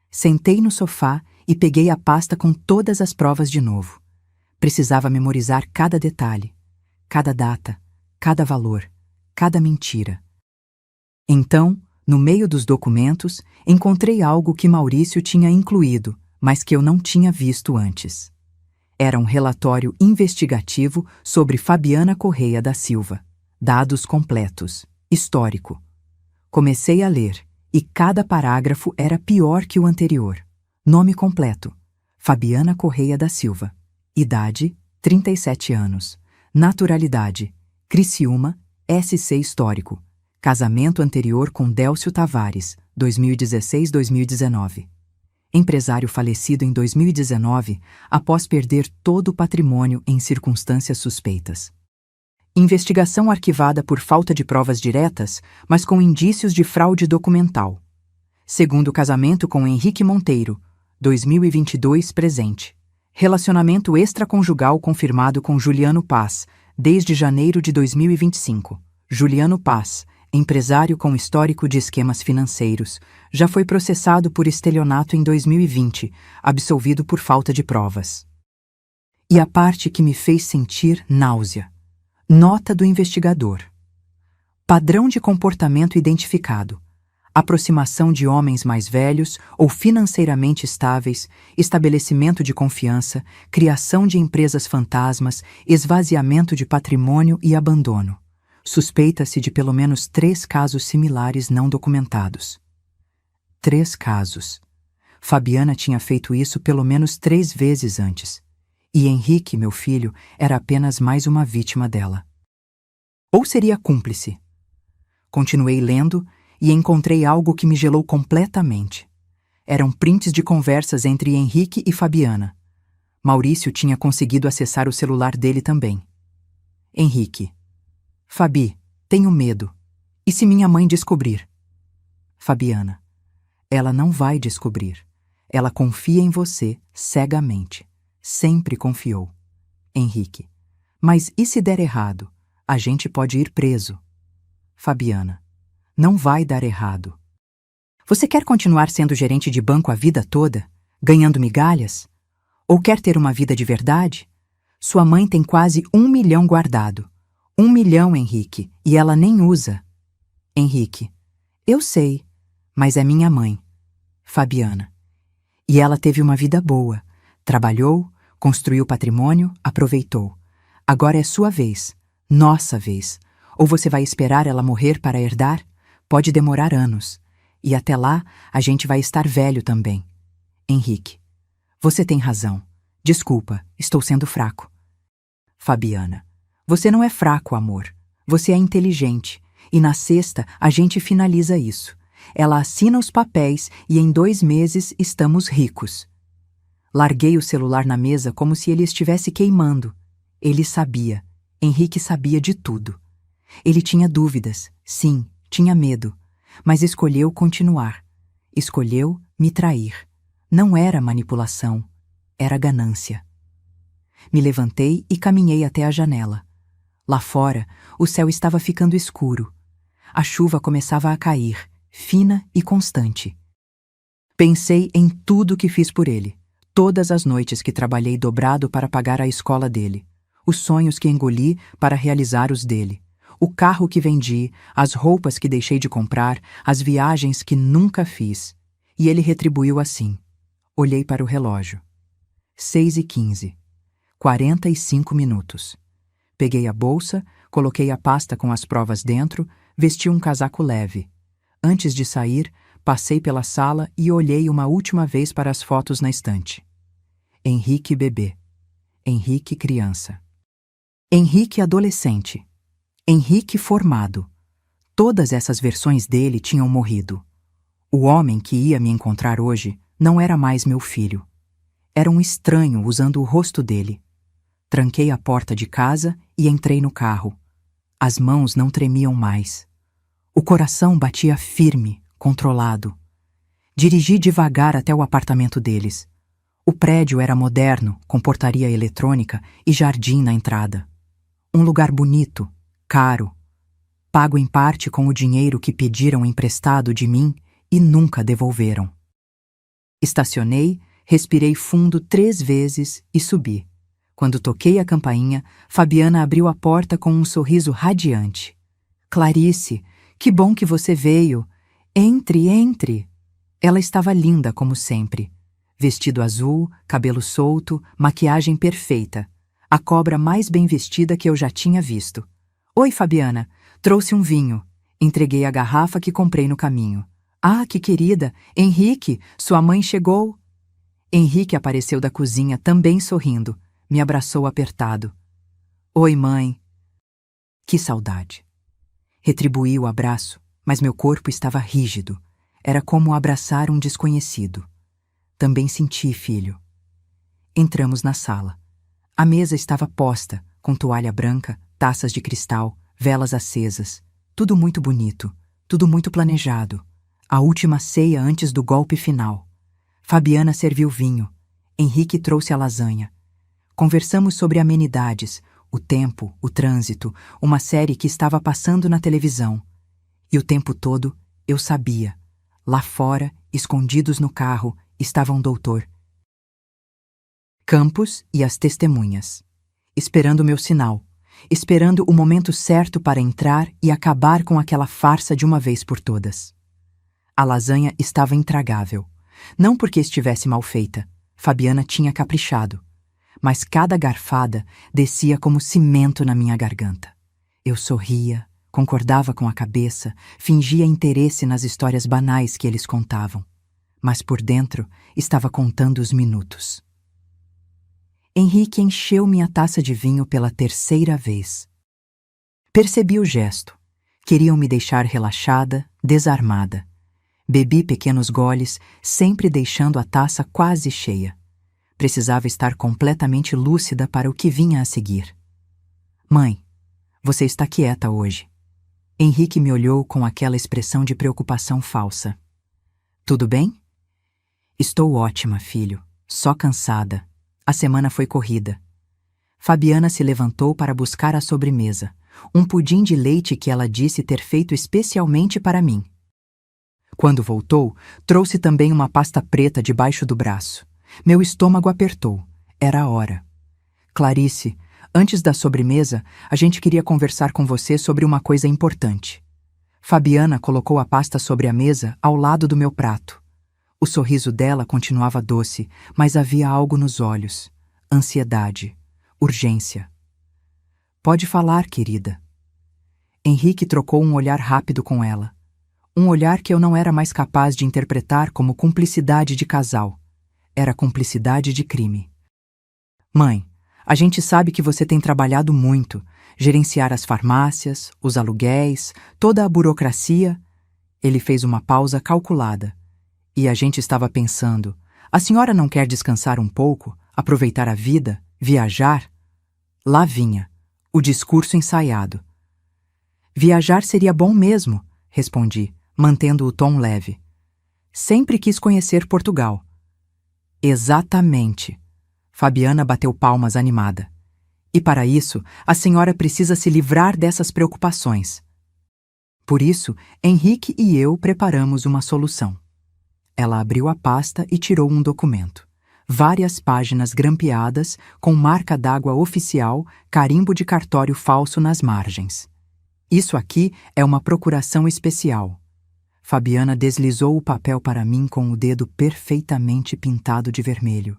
Sentei no sofá e peguei a pasta com todas as provas de novo. Precisava memorizar cada detalhe, cada data, cada valor, cada mentira. Então, no meio dos documentos, encontrei algo que Maurício tinha incluído, mas que eu não tinha visto antes. Era um relatório investigativo sobre Fabiana Correia da Silva. Dados completos. Histórico. Comecei a ler, e cada parágrafo era pior que o anterior. Nome completo: Fabiana Correia da Silva. Idade: 37 anos. Naturalidade: Criciúma, SC Histórico. Casamento anterior com Délcio Tavares, 2016-2019. Empresário falecido em 2019 após perder todo o patrimônio em circunstâncias suspeitas. Investigação arquivada por falta de provas diretas, mas com indícios de fraude documental. Segundo casamento com Henrique Monteiro, 2022 presente. Relacionamento extraconjugal confirmado com Juliano Paz, desde janeiro de 2025. Juliano Paz, empresário com histórico de esquemas financeiros, já foi processado por estelionato em 2020, absolvido por falta de provas. E a parte que me fez sentir náusea. Nota do investigador. Padrão de comportamento identificado. Aproximação de homens mais velhos ou financeiramente estáveis, estabelecimento de confiança, criação de empresas fantasmas, esvaziamento de patrimônio e abandono. Suspeita-se de pelo menos 3 casos similares não documentados. 3 casos. Fabiana tinha feito isso pelo menos 3 vezes antes. E Henrique, meu filho, era apenas mais uma vítima dela. Ou seria cúmplice? Continuei lendo e encontrei algo que me gelou completamente. Eram prints de conversas entre Henrique e Fabiana. Maurício tinha conseguido acessar o celular dele também. Henrique: Fabi, tenho medo. E se minha mãe descobrir? Fabiana: ela não vai descobrir. Ela confia em você cegamente. Sempre confiou. Henrique: mas e se der errado? A gente pode ir preso. Fabiana: não vai dar errado. Você quer continuar sendo gerente de banco a vida toda, ganhando migalhas? Ou quer ter uma vida de verdade? Sua mãe tem quase 1 milhão guardado. 1 milhão, Henrique, e ela nem usa. Henrique: eu sei, mas é minha mãe. Fabiana: e ela teve uma vida boa. Trabalhou, construiu patrimônio, aproveitou. Agora é sua vez, nossa vez. Ou você vai esperar ela morrer para herdar? Pode demorar anos. E até lá, a gente vai estar velho também. Henrique: você tem razão. Desculpa, estou sendo fraco. Fabiana: você não é fraco, amor. Você é inteligente. E na sexta, a gente finaliza isso. Ela assina os papéis e em 2 meses estamos ricos. Larguei o celular na mesa como se ele estivesse queimando. Ele sabia. Henrique sabia de tudo. Ele tinha dúvidas. Sim, tinha medo. Mas escolheu continuar. Escolheu me trair. Não era manipulação. Era ganância. Me levantei e caminhei até a janela. Lá fora, o céu estava ficando escuro. A chuva começava a cair, fina e constante. Pensei em tudo que fiz por ele. Todas as noites que trabalhei dobrado para pagar a escola dele. Os sonhos que engoli para realizar os dele. O carro que vendi, as roupas que deixei de comprar, as viagens que nunca fiz. E ele retribuiu assim. Olhei para o relógio. 6h15. 45 minutos. Peguei a bolsa, coloquei a pasta com as provas dentro, vesti um casaco leve. Antes de sair, passei pela sala e olhei uma última vez para as fotos na estante. Henrique bebê. Henrique criança. Henrique adolescente. Henrique formado. Todas essas versões dele tinham morrido. O homem que ia me encontrar hoje não era mais meu filho. Era um estranho usando o rosto dele. Tranquei a porta de casa e entrei no carro. As mãos não tremiam mais. O coração batia firme, controlado. Dirigi devagar até o apartamento deles. O prédio era moderno, com portaria eletrônica e jardim na entrada. Um lugar bonito, caro. Pago em parte com o dinheiro que pediram emprestado de mim e nunca devolveram. Estacionei, respirei fundo 3 vezes e subi. Quando toquei a campainha, Fabiana abriu a porta com um sorriso radiante. Clarice, que bom que você veio. Entre, entre. Ela estava linda como sempre. Vestido azul, cabelo solto, maquiagem perfeita. A cobra mais bem vestida que eu já tinha visto. Oi, Fabiana. Trouxe um vinho. Entreguei a garrafa que comprei no caminho. Ah, que querida! Henrique, sua mãe chegou! Henrique apareceu da cozinha também sorrindo. Me abraçou apertado. Oi, mãe. Que saudade. Retribuí o abraço, mas meu corpo estava rígido. Era como abraçar um desconhecido. Também senti, filho. Entramos na sala. A mesa estava posta, com toalha branca, taças de cristal, velas acesas. Tudo muito bonito, tudo muito planejado. A última ceia antes do golpe final. Fabiana serviu vinho. Henrique trouxe a lasanha. Conversamos sobre amenidades, o tempo, o trânsito, uma série que estava passando na televisão. E o tempo todo eu sabia. Lá fora, escondidos no carro, estava um doutor Campos e as testemunhas. Esperando meu sinal. Esperando o momento certo para entrar e acabar com aquela farsa de uma vez por todas. A lasanha estava intragável. Não porque estivesse mal feita. Fabiana tinha caprichado. Mas cada garfada descia como cimento na minha garganta. Eu sorria, concordava com a cabeça, fingia interesse nas histórias banais que eles contavam. Mas por dentro estava contando os minutos. Henrique encheu minha taça de vinho pela terceira vez. Percebi o gesto. Queriam me deixar relaxada, desarmada. Bebi pequenos goles, sempre deixando a taça quase cheia. Precisava estar completamente lúcida para o que vinha a seguir. Mãe, você está quieta hoje. Henrique me olhou com aquela expressão de preocupação falsa. Tudo bem? Estou ótima, filho. Só cansada. A semana foi corrida. Fabiana se levantou para buscar a sobremesa, um pudim de leite que ela disse ter feito especialmente para mim. Quando voltou, trouxe também uma pasta preta debaixo do braço. Meu estômago apertou. Era a hora. Clarice, antes da sobremesa, a gente queria conversar com você sobre uma coisa importante. Fabiana colocou a pasta sobre a mesa ao lado do meu prato. O sorriso dela continuava doce, mas havia algo nos olhos. Ansiedade. Urgência. Pode falar, querida. Henrique trocou um olhar rápido com ela. Um olhar que eu não era mais capaz de interpretar como cumplicidade de casal. Era cumplicidade de crime. Mãe, a gente sabe que você tem trabalhado muito. Gerenciar as farmácias, os aluguéis, toda a burocracia. Ele fez uma pausa calculada. E a gente estava pensando, a senhora não quer descansar um pouco, aproveitar a vida, viajar? Lá vinha, o discurso ensaiado. Viajar seria bom mesmo, respondi, mantendo o tom leve. Sempre quis conhecer Portugal. Exatamente. Fabiana bateu palmas animada. E para isso, a senhora precisa se livrar dessas preocupações. Por isso, Henrique e eu preparamos uma solução. Ela abriu a pasta e tirou um documento. Várias páginas grampeadas, com marca d'água oficial, carimbo de cartório falso nas margens. Isso aqui é uma procuração especial. Fabiana deslizou o papel para mim com o dedo perfeitamente pintado de vermelho.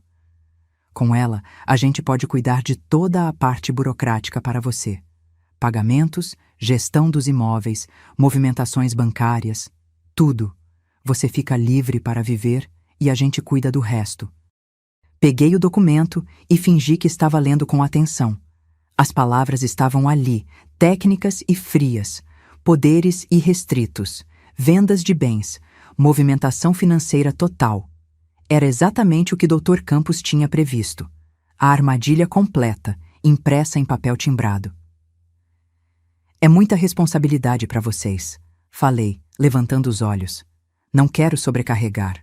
Com ela, a gente pode cuidar de toda a parte burocrática para você. Pagamentos, gestão dos imóveis, movimentações bancárias, tudo. Você fica livre para viver e a gente cuida do resto. Peguei o documento e fingi que estava lendo com atenção. As palavras estavam ali, técnicas e frias, poderes irrestritos, vendas de bens, movimentação financeira total. Era exatamente o que Dr. Campos tinha previsto. A armadilha completa, impressa em papel timbrado. É muita responsabilidade para vocês, falei, levantando os olhos. Não quero sobrecarregar.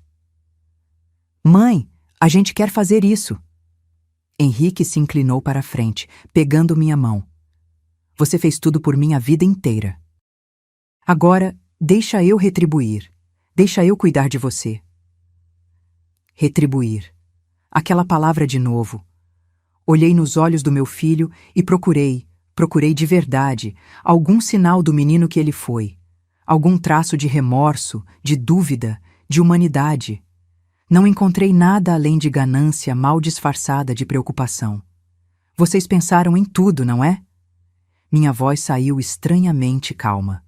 Mãe, a gente quer fazer isso. Henrique se inclinou para a frente, pegando minha mão. Você fez tudo por mim a vida inteira. Agora, deixa eu retribuir. Deixa eu cuidar de você. Retribuir. Aquela palavra de novo. Olhei nos olhos do meu filho e procurei de verdade, algum sinal do menino que ele foi. Algum traço de remorso, de dúvida, de humanidade. Não encontrei nada além de ganância mal disfarçada de preocupação. Vocês pensaram em tudo, não é? Minha voz saiu estranhamente calma.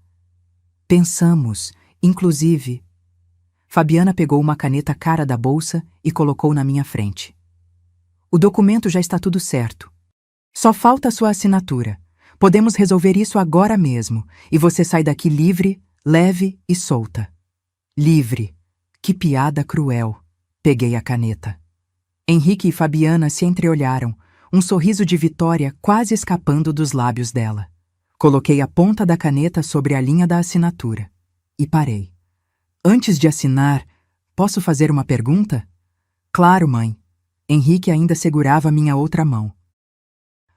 Pensamos, inclusive. Fabiana pegou uma caneta cara da bolsa e colocou na minha frente. O documento já está tudo certo. Só falta a sua assinatura. Podemos resolver isso agora mesmo, e você sai daqui livre, leve e solta. Livre. Que piada cruel. Peguei a caneta. Henrique e Fabiana se entreolharam, um sorriso de vitória quase escapando dos lábios dela. Coloquei a ponta da caneta sobre a linha da assinatura. E parei. Antes de assinar, posso fazer uma pergunta? Claro, mãe. Henrique ainda segurava minha outra mão.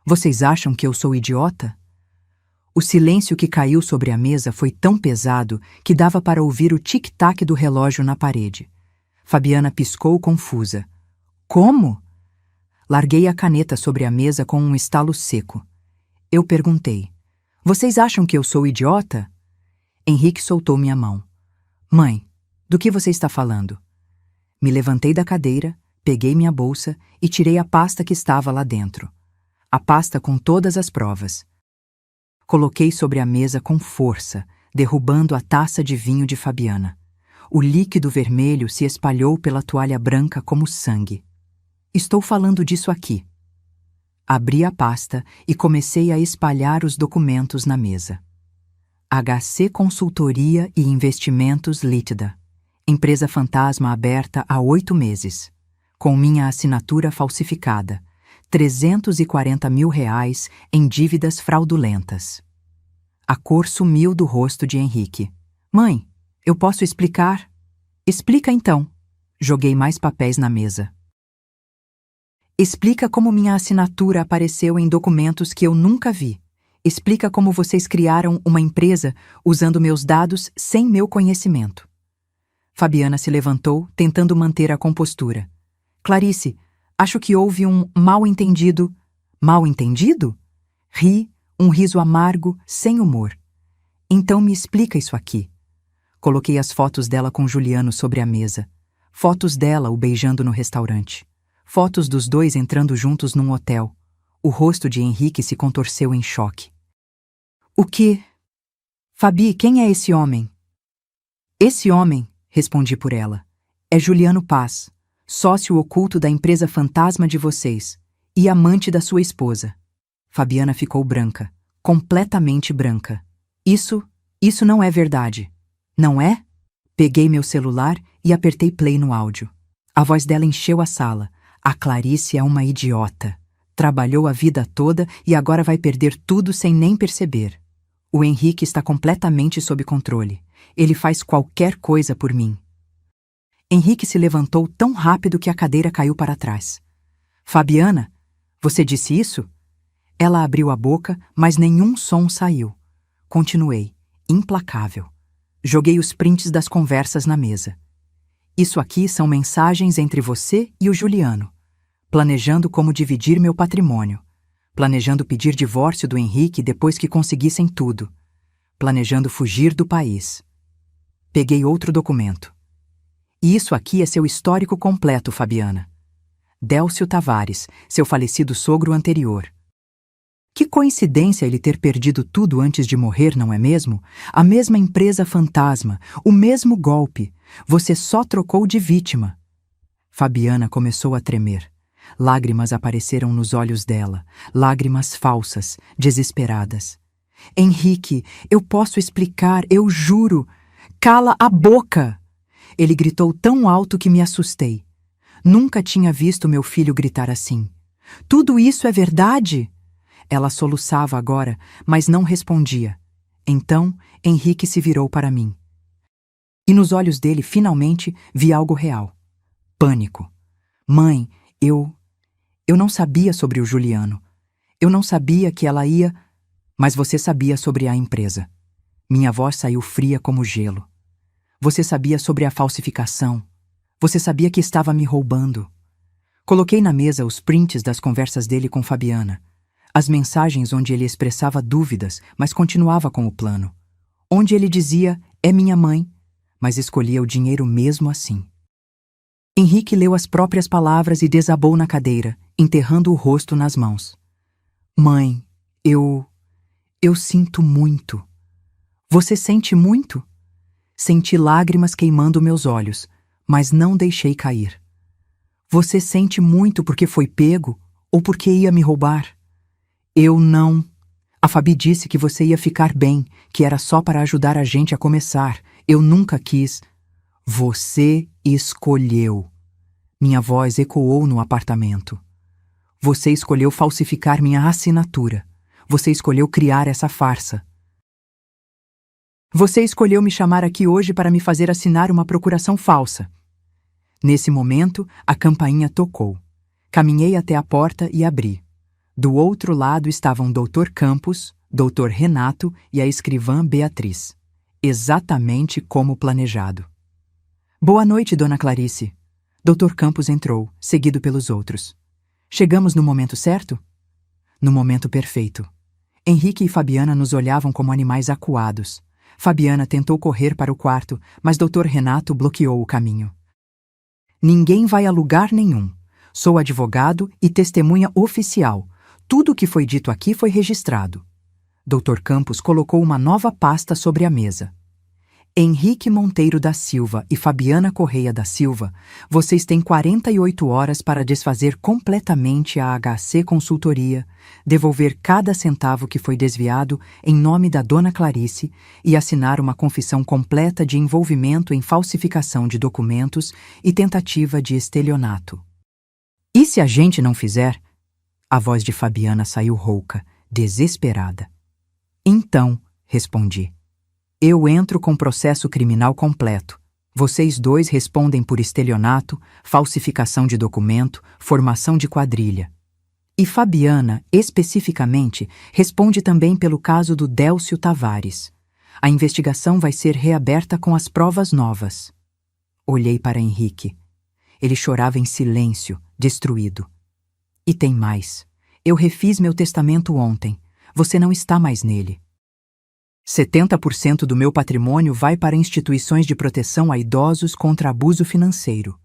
Vocês acham que eu sou idiota? O silêncio que caiu sobre a mesa foi tão pesado que dava para ouvir o tic-tac do relógio na parede. Fabiana piscou confusa. Como? Larguei a caneta sobre a mesa com um estalo seco. Eu perguntei. Vocês acham que eu sou idiota? Henrique soltou minha mão. Mãe, do que você está falando? Me levantei da cadeira, peguei minha bolsa e tirei a pasta que estava lá dentro. A pasta com todas as provas. Coloquei sobre a mesa com força, derrubando a taça de vinho de Fabiana. O líquido vermelho se espalhou pela toalha branca como sangue. Estou falando disso aqui. Abri a pasta e comecei a espalhar os documentos na mesa. HC Consultoria e Investimentos Lítida. Empresa fantasma aberta há 8 meses. Com minha assinatura falsificada. R$340 mil em dívidas fraudulentas. A cor sumiu do rosto de Henrique. Mãe, eu posso explicar? Explica então. Joguei mais papéis na mesa. Explica como minha assinatura apareceu em documentos que eu nunca vi. Explica como vocês criaram uma empresa usando meus dados sem meu conhecimento. Fabiana se levantou, tentando manter a compostura. Clarice, acho que houve um mal-entendido. Mal-entendido? Ri, um riso amargo, sem humor. Então me explica isso aqui. Coloquei as fotos dela com Juliano sobre a mesa. Fotos dela o beijando no restaurante. Fotos dos dois entrando juntos num hotel. O rosto de Henrique se contorceu em choque. O quê? Fabi, quem é esse homem? Esse homem, respondi por ela, é Juliano Paz, sócio oculto da empresa fantasma de vocês e amante da sua esposa. Fabiana ficou branca, completamente branca. Isso não é verdade. Não é? Peguei meu celular e apertei play no áudio. A voz dela encheu a sala. A Clarice é uma idiota. Trabalhou a vida toda e agora vai perder tudo sem nem perceber. O Henrique está completamente sob controle. Ele faz qualquer coisa por mim. Henrique se levantou tão rápido que a cadeira caiu para trás. Fabiana, você disse isso? Ela abriu a boca, mas nenhum som saiu. Continuei, implacável. Joguei os prints das conversas na mesa. Isso aqui são mensagens entre você e o Juliano. Planejando como dividir meu patrimônio. Planejando pedir divórcio do Henrique depois que conseguissem tudo. Planejando fugir do país. Peguei outro documento. E isso aqui é seu histórico completo, Fabiana. Délcio Tavares, seu falecido sogro anterior. Que coincidência ele ter perdido tudo antes de morrer, não é mesmo? A mesma empresa fantasma, o mesmo golpe. Você só trocou de vítima. Fabiana começou a tremer. Lágrimas apareceram nos olhos dela, lágrimas falsas, desesperadas. Henrique, eu posso explicar, eu juro. Cala a boca! Ele gritou tão alto que me assustei. Nunca tinha visto meu filho gritar assim. Tudo isso é verdade? Ela soluçava agora, mas não respondia. Então, Henrique se virou para mim. E nos olhos dele, finalmente, vi algo real. Pânico. Mãe, eu não sabia sobre o Juliano. Eu não sabia que ela ia... Mas você sabia sobre a empresa. Minha voz saiu fria como gelo. Você sabia sobre a falsificação. Você sabia que estava me roubando. Coloquei na mesa os prints das conversas dele com Fabiana. As mensagens onde ele expressava dúvidas, mas continuava com o plano. Onde ele dizia, é minha mãe, mas escolhia o dinheiro mesmo assim. Henrique leu as próprias palavras e desabou na cadeira, enterrando o rosto nas mãos. Mãe, eu sinto muito. Você sente muito? Senti lágrimas queimando meus olhos, mas não deixei cair. Você sente muito porque foi pego ou porque ia me roubar? Eu não. A Fabi disse que você ia ficar bem, que era só para ajudar a gente a começar. Eu nunca quis. Você escolheu. Minha voz ecoou no apartamento. Você escolheu falsificar minha assinatura. Você escolheu criar essa farsa. Você escolheu me chamar aqui hoje para me fazer assinar uma procuração falsa. Nesse momento, a campainha tocou. Caminhei até a porta e abri. Do outro lado estavam Dr. Campos, Dr. Renato e a escrivã Beatriz. Exatamente como planejado. Boa noite, Dona Clarice. Dr. Campos entrou, seguido pelos outros. Chegamos no momento certo? No momento perfeito. Henrique e Fabiana nos olhavam como animais acuados. Fabiana tentou correr para o quarto, mas Dr. Renato bloqueou o caminho. Ninguém vai a lugar nenhum. Sou advogado e testemunha oficial. Tudo o que foi dito aqui foi registrado. Dr. Campos colocou uma nova pasta sobre a mesa. Henrique Monteiro da Silva e Fabiana Correia da Silva, vocês têm 48 horas para desfazer completamente a HC Consultoria, devolver cada centavo que foi desviado em nome da Dona Clarice e assinar uma confissão completa de envolvimento em falsificação de documentos e tentativa de estelionato. E se a gente não fizer? A voz de Fabiana saiu rouca, desesperada. Então, respondi. Eu entro com processo criminal completo. Vocês dois respondem por estelionato, falsificação de documento, formação de quadrilha. E Fabiana, especificamente, responde também pelo caso do Délcio Tavares. A investigação vai ser reaberta com as provas novas. Olhei para Henrique. Ele chorava em silêncio, destruído. E tem mais. Eu refiz meu testamento ontem. Você não está mais nele. 70% do meu patrimônio vai para instituições de proteção a idosos contra abuso financeiro.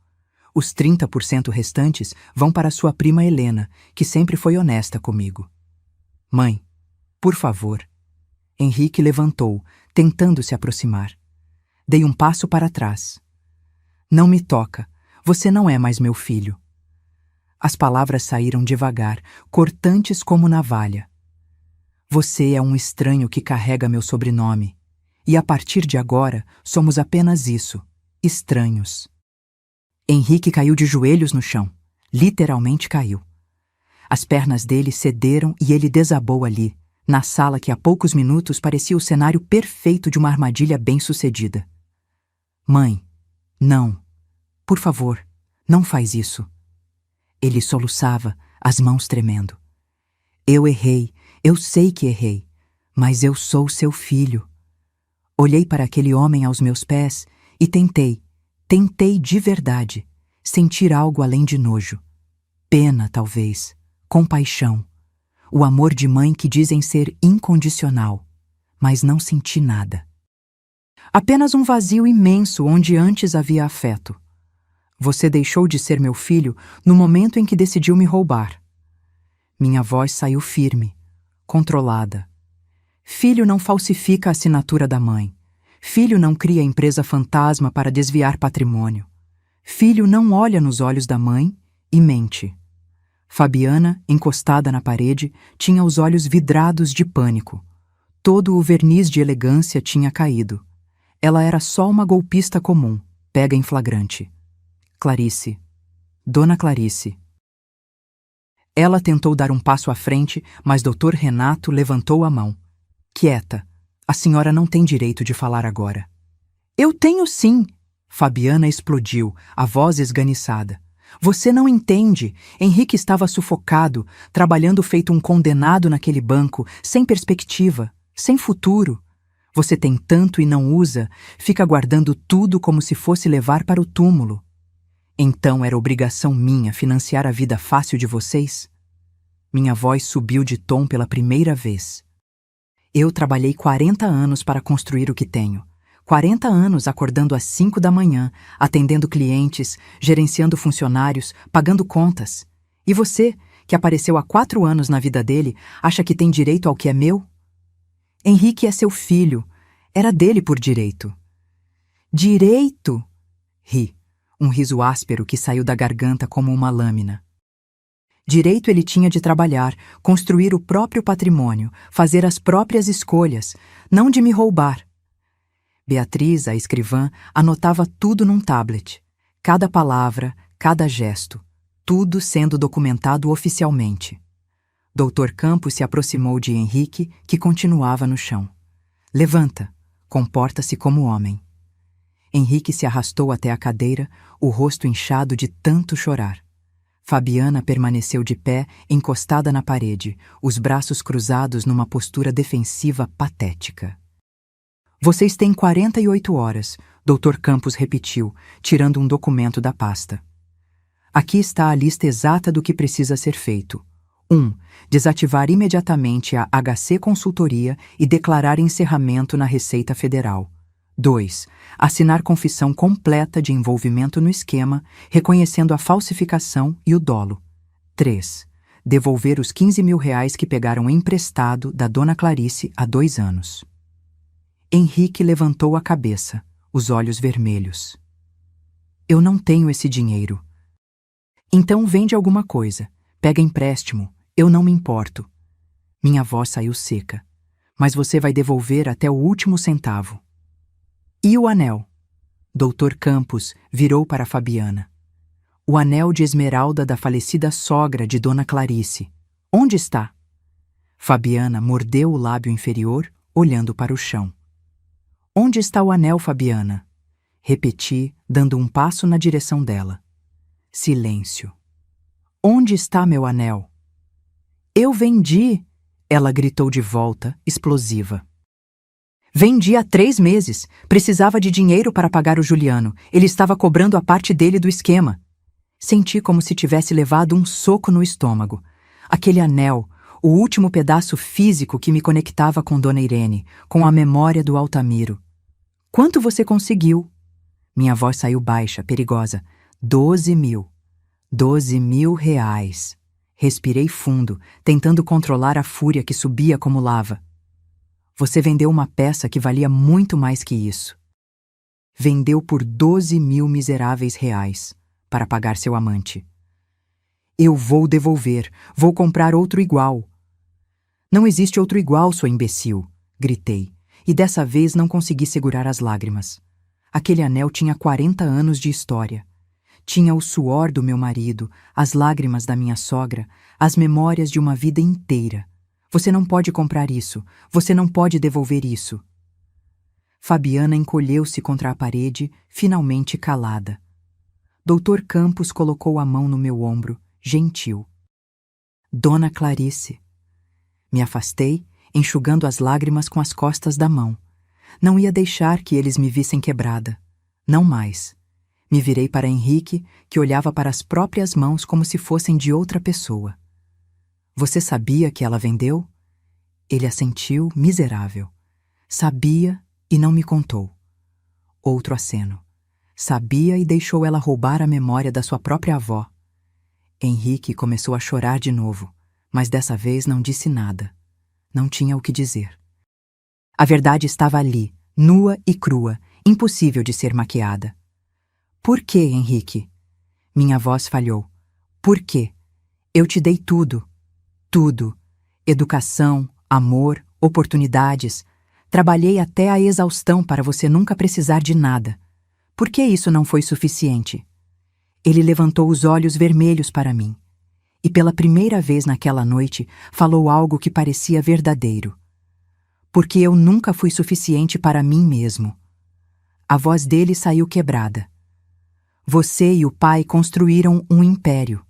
Os 30% restantes vão para sua prima Helena, que sempre foi honesta comigo. Mãe, por favor. Henrique levantou, tentando se aproximar. Dei um passo para trás. Não me toca. Você não é mais meu filho. As palavras saíram devagar, cortantes como navalha. Você é um estranho que carrega meu sobrenome. E a partir de agora, somos apenas isso, estranhos. Henrique caiu de joelhos no chão. Literalmente caiu. As pernas dele cederam e ele desabou ali, na sala que há poucos minutos parecia o cenário perfeito de uma armadilha bem-sucedida. Mãe, não. Por favor, não faz isso. Ele soluçava, as mãos tremendo. Eu errei. Eu sei que errei, mas eu sou seu filho. Olhei para aquele homem aos meus pés e tentei de verdade, sentir algo além de nojo. Pena, talvez, compaixão, o amor de mãe que dizem ser incondicional, mas não senti nada. Apenas um vazio imenso onde antes havia afeto. Você deixou de ser meu filho no momento em que decidiu me roubar. Minha voz saiu firme, controlada. Filho não falsifica a assinatura da mãe. Filho não cria empresa fantasma para desviar patrimônio. Filho não olha nos olhos da mãe e mente. Fabiana, encostada na parede, tinha os olhos vidrados de pânico. Todo o verniz de elegância tinha caído. Ela era só uma golpista comum, pega em flagrante. Clarice. Dona Clarice. Ela tentou dar um passo à frente, mas Dr. Renato levantou a mão. Quieta. A senhora não tem direito de falar agora. Eu tenho sim. Fabiana explodiu, a voz esganiçada. Você não entende. Henrique estava sufocado, trabalhando feito um condenado naquele banco, sem perspectiva, sem futuro. Você tem tanto e não usa, fica guardando tudo como se fosse levar para o túmulo. Então era obrigação minha financiar a vida fácil de vocês? Minha voz subiu de tom pela primeira vez. Eu trabalhei 40 anos para construir o que tenho. 40 anos acordando às 5 da manhã, atendendo clientes, gerenciando funcionários, pagando contas. E você, que apareceu há 4 anos na vida dele, acha que tem direito ao que é meu? Henrique é seu filho. Era dele por direito. Direito? Ri. Um riso áspero que saiu da garganta como uma lâmina. Direito ele tinha de trabalhar, construir o próprio patrimônio, fazer as próprias escolhas, não de me roubar. Beatriz, a escrivã, anotava tudo num tablet. Cada palavra, cada gesto, tudo sendo documentado oficialmente. Dr. Campos se aproximou de Henrique, que continuava no chão. Levanta, comporta-se como homem. Henrique se arrastou até a cadeira, o rosto inchado de tanto chorar. Fabiana permaneceu de pé, encostada na parede, os braços cruzados numa postura defensiva patética. Vocês têm 48 horas, Dr. Campos repetiu, tirando um documento da pasta. Aqui está a lista exata do que precisa ser feito. 1. Desativar imediatamente a HC Consultoria e declarar encerramento na Receita Federal. 2. Assinar confissão completa de envolvimento no esquema, reconhecendo a falsificação e o dolo. 3. Devolver os 15 mil reais que pegaram emprestado da dona Clarice há 2 anos. Henrique levantou a cabeça, os olhos vermelhos. Eu não tenho esse dinheiro. Então vende alguma coisa, pega empréstimo, eu não me importo. Minha voz saiu seca. Mas você vai devolver até o último centavo. E o anel? Dr. Campos virou para Fabiana. O anel de esmeralda da falecida sogra de Dona Clarice. Onde está? Fabiana mordeu o lábio inferior, olhando para o chão. Onde está o anel, Fabiana? Repeti, dando um passo na direção dela. Silêncio. Onde está meu anel? Eu vendi! Ela gritou de volta, explosiva. Vendi há 3 meses. Precisava de dinheiro para pagar o Juliano. Ele estava cobrando a parte dele do esquema. Senti como se tivesse levado um soco no estômago. Aquele anel, o último pedaço físico que me conectava com Dona Irene, com a memória do Altamiro. Quanto você conseguiu? Minha voz saiu baixa, perigosa. 12 mil. 12 mil reais. Respirei fundo, tentando controlar a fúria que subia como lava. Você vendeu uma peça que valia muito mais que isso. Vendeu por 12 mil miseráveis reais para pagar seu amante. Eu vou devolver, vou comprar outro igual. Não existe outro igual, sua imbecil, gritei, e dessa vez não consegui segurar as lágrimas. Aquele anel tinha 40 anos de história. Tinha o suor do meu marido, as lágrimas da minha sogra, as memórias de uma vida inteira. Você não pode comprar isso. Você não pode devolver isso. Fabiana encolheu-se contra a parede, finalmente calada. Dr. Campos colocou a mão no meu ombro, gentil. Dona Clarice. Me afastei, enxugando as lágrimas com as costas da mão. Não ia deixar que eles me vissem quebrada. Não mais. Me virei para Henrique, que olhava para as próprias mãos como se fossem de outra pessoa. Você sabia que ela vendeu? Ele assentiu, miserável. Sabia e não me contou. Outro aceno. Sabia e deixou ela roubar a memória da sua própria avó. Henrique começou a chorar de novo, mas dessa vez não disse nada. Não tinha o que dizer. A verdade estava ali, nua e crua, impossível de ser maquiada. Por que, Henrique? Minha voz falhou. Por quê? Eu te dei tudo. Tudo. Educação, amor, oportunidades. Trabalhei até a exaustão para você nunca precisar de nada. Por que isso não foi suficiente? Ele levantou os olhos vermelhos para mim. E pela primeira vez naquela noite falou algo que parecia verdadeiro. Porque eu nunca fui suficiente para mim mesmo. A voz dele saiu quebrada. Você e o pai construíram um império.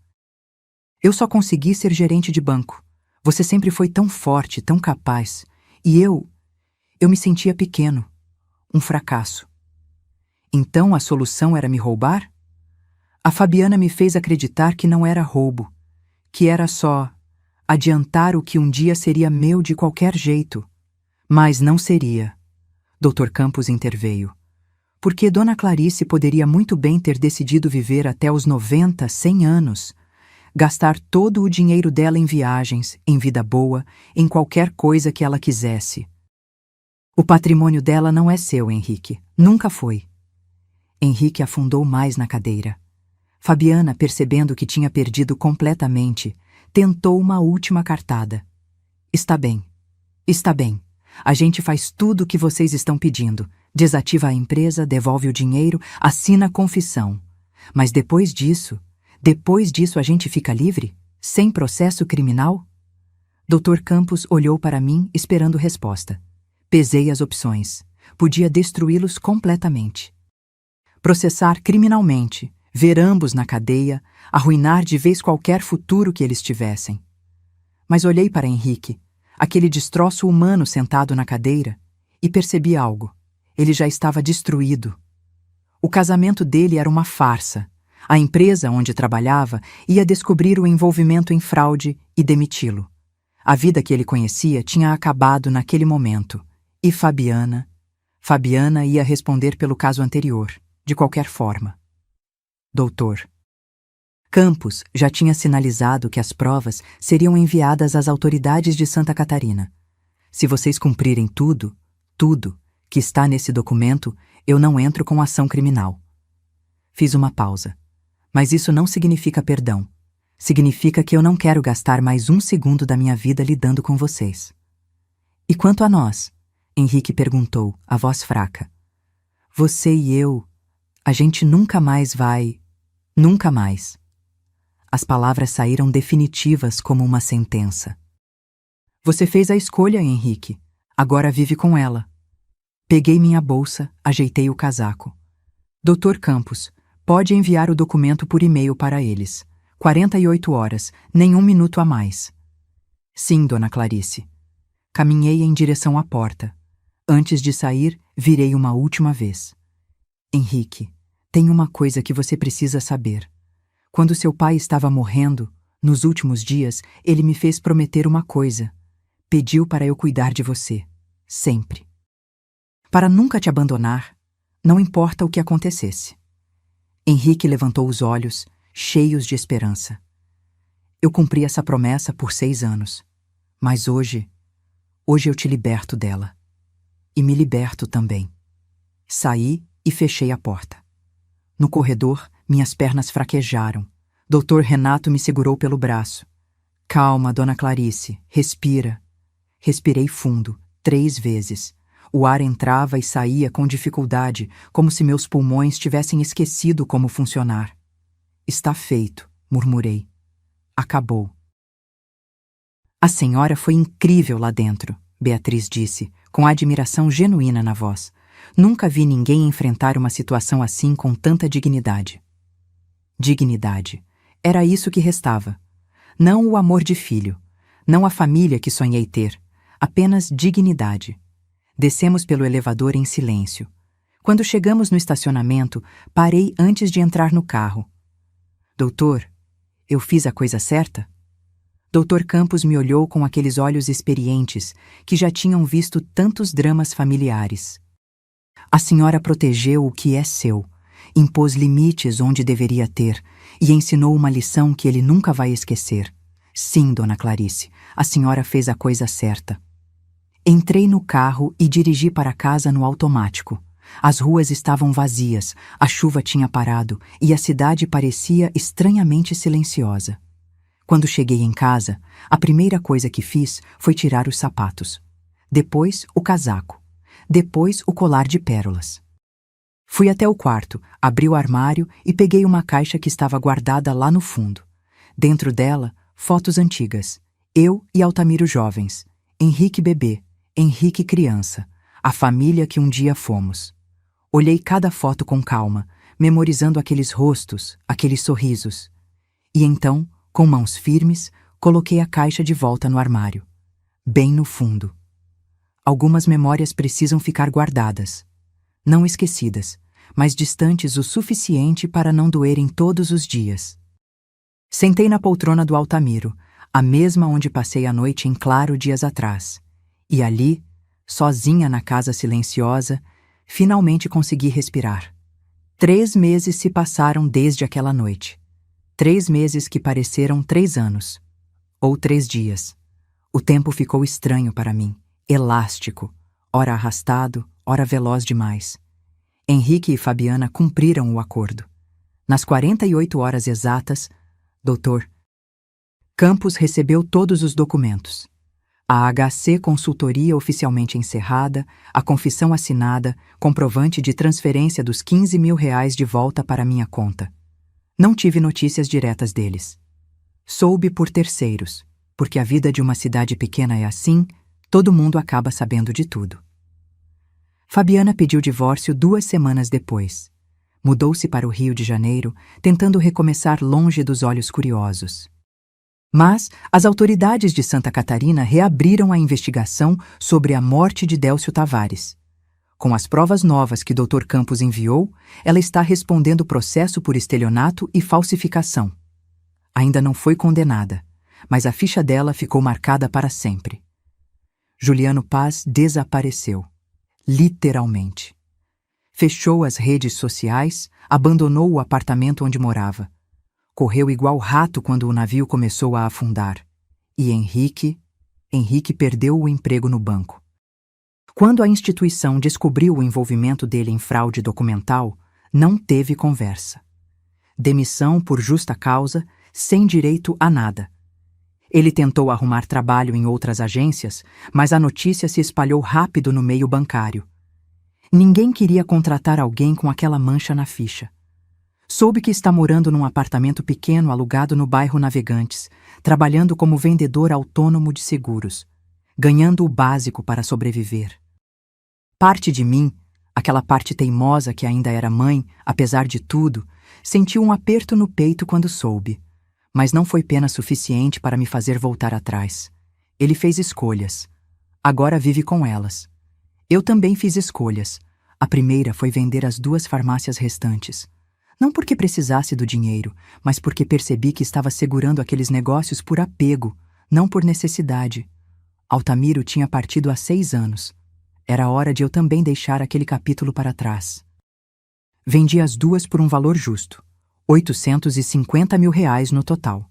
Eu só consegui ser gerente de banco. Você sempre foi tão forte, tão capaz. E eu me sentia pequeno. Um fracasso. Então a solução era me roubar? A Fabiana me fez acreditar que não era roubo. Que era só adiantar o que um dia seria meu de qualquer jeito. Mas não seria. Dr. Campos interveio. Porque Dona Clarice poderia muito bem ter decidido viver até os 90, 100 anos. Gastar todo o dinheiro dela em viagens, em vida boa, em qualquer coisa que ela quisesse. O patrimônio dela não é seu, Henrique. Nunca foi. Henrique afundou mais na cadeira. Fabiana, percebendo que tinha perdido completamente, tentou uma última cartada. Está bem. Está bem. A gente faz tudo o que vocês estão pedindo. Desativa a empresa, devolve o dinheiro, assina a confissão. Mas depois disso a gente fica livre? Sem processo criminal? Dr. Campos olhou para mim esperando resposta. Pesei as opções. Podia destruí-los completamente. Processar criminalmente, ver ambos na cadeia, arruinar de vez qualquer futuro que eles tivessem. Mas olhei para Henrique, aquele destroço humano sentado na cadeira, e percebi algo. Ele já estava destruído. O casamento dele era uma farsa. A empresa onde trabalhava ia descobrir o envolvimento em fraude e demiti-lo. A vida que ele conhecia tinha acabado naquele momento. E Fabiana ia responder pelo caso anterior, de qualquer forma. Doutor Campos já tinha sinalizado que as provas seriam enviadas às autoridades de Santa Catarina. Se vocês cumprirem tudo que está nesse documento, eu não entro com ação criminal. Fiz uma pausa. Mas isso não significa perdão. Significa que eu não quero gastar mais um segundo da minha vida lidando com vocês. E quanto a nós? Henrique perguntou, a voz fraca. Você e eu, a gente nunca mais vai... Nunca mais. As palavras saíram definitivas como uma sentença. Você fez a escolha, Henrique. Agora vive com ela. Peguei minha bolsa, ajeitei o casaco. Dr. Campos, pode enviar o documento por e-mail para eles. 48 horas, nem um minuto a mais. Sim, Dona Clarice. Caminhei em direção à porta. Antes de sair, virei uma última vez. Henrique, tem uma coisa que você precisa saber. Quando seu pai estava morrendo, nos últimos dias, ele me fez prometer uma coisa. Pediu para eu cuidar de você. Sempre. Para nunca te abandonar, não importa o que acontecesse. Henrique levantou os olhos, cheios de esperança. Eu cumpri essa promessa por 6 anos. Mas hoje eu te liberto dela. E me liberto também. Saí e fechei a porta. No corredor, minhas pernas fraquejaram. Dr. Renato me segurou pelo braço. Calma, Dona Clarice, respira. Respirei fundo, 3 vezes. O ar entrava e saía com dificuldade, como se meus pulmões tivessem esquecido como funcionar. Está feito, murmurei. Acabou. A senhora foi incrível lá dentro, Beatriz disse, com admiração genuína na voz. Nunca vi ninguém enfrentar uma situação assim com tanta dignidade. Dignidade. Era isso que restava. Não o amor de filho, não a família que sonhei ter, apenas dignidade. Descemos pelo elevador em silêncio. Quando chegamos no estacionamento, parei antes de entrar no carro. Doutor, eu fiz a coisa certa? Dr. Campos me olhou com aqueles olhos experientes que já tinham visto tantos dramas familiares. A senhora protegeu o que é seu, impôs limites onde deveria ter e ensinou uma lição que ele nunca vai esquecer. Sim, Dona Clarice, a senhora fez a coisa certa. Entrei no carro e dirigi para casa no automático. As ruas estavam vazias, a chuva tinha parado e a cidade parecia estranhamente silenciosa. Quando cheguei em casa, a primeira coisa que fiz foi tirar os sapatos. Depois, o casaco. Depois, o colar de pérolas. Fui até o quarto, abri o armário e peguei uma caixa que estava guardada lá no fundo. Dentro dela, fotos antigas. Eu e Altamiro jovens. Henrique bebê. Henrique criança. A família que um dia fomos. Olhei cada foto com calma, memorizando aqueles rostos, aqueles sorrisos. E então, com mãos firmes, coloquei a caixa de volta no armário. Bem no fundo. Algumas memórias precisam ficar guardadas. Não esquecidas, mas distantes o suficiente para não doerem todos os dias. Sentei na poltrona do Altamiro, a mesma onde passei a noite em claro dias atrás. E ali, sozinha na casa silenciosa, finalmente consegui respirar. 3 meses se passaram desde aquela noite. 3 meses que pareceram 3 anos. Ou 3 dias. O tempo ficou estranho para mim, elástico, ora arrastado, ora veloz demais. Henrique e Fabiana cumpriram o acordo. Nas 48 horas exatas, Dr. Campos recebeu todos os documentos. A HC Consultoria oficialmente encerrada, a confissão assinada, comprovante de transferência dos R$15 mil de volta para minha conta. Não tive notícias diretas deles. Soube por terceiros, porque a vida de uma cidade pequena é assim, todo mundo acaba sabendo de tudo. Fabiana pediu divórcio 2 semanas depois. Mudou-se para o Rio de Janeiro, tentando recomeçar longe dos olhos curiosos. Mas as autoridades de Santa Catarina reabriram a investigação sobre a morte de Délcio Tavares. Com as provas novas que Dr. Campos enviou, ela está respondendo processo por estelionato e falsificação. Ainda não foi condenada, mas a ficha dela ficou marcada para sempre. Juliano Paz desapareceu, literalmente. Fechou as redes sociais, abandonou o apartamento onde morava. Correu igual rato quando o navio começou a afundar. E Henrique perdeu o emprego no banco. Quando a instituição descobriu o envolvimento dele em fraude documental, não teve conversa. Demissão por justa causa, sem direito a nada. Ele tentou arrumar trabalho em outras agências, mas a notícia se espalhou rápido no meio bancário. Ninguém queria contratar alguém com aquela mancha na ficha. Soube que está morando num apartamento pequeno alugado no bairro Navegantes, trabalhando como vendedor autônomo de seguros, ganhando o básico para sobreviver. Parte de mim, aquela parte teimosa que ainda era mãe, apesar de tudo, sentiu um aperto no peito quando soube. Mas não foi pena suficiente para me fazer voltar atrás. Ele fez escolhas. Agora vive com elas. Eu também fiz escolhas. A primeira foi vender as 2 farmácias restantes. Não porque precisasse do dinheiro, mas porque percebi que estava segurando aqueles negócios por apego, não por necessidade. Altamiro tinha partido há 6 anos. Era hora de eu também deixar aquele capítulo para trás. Vendi as 2 por um valor justo, R$850 mil no total.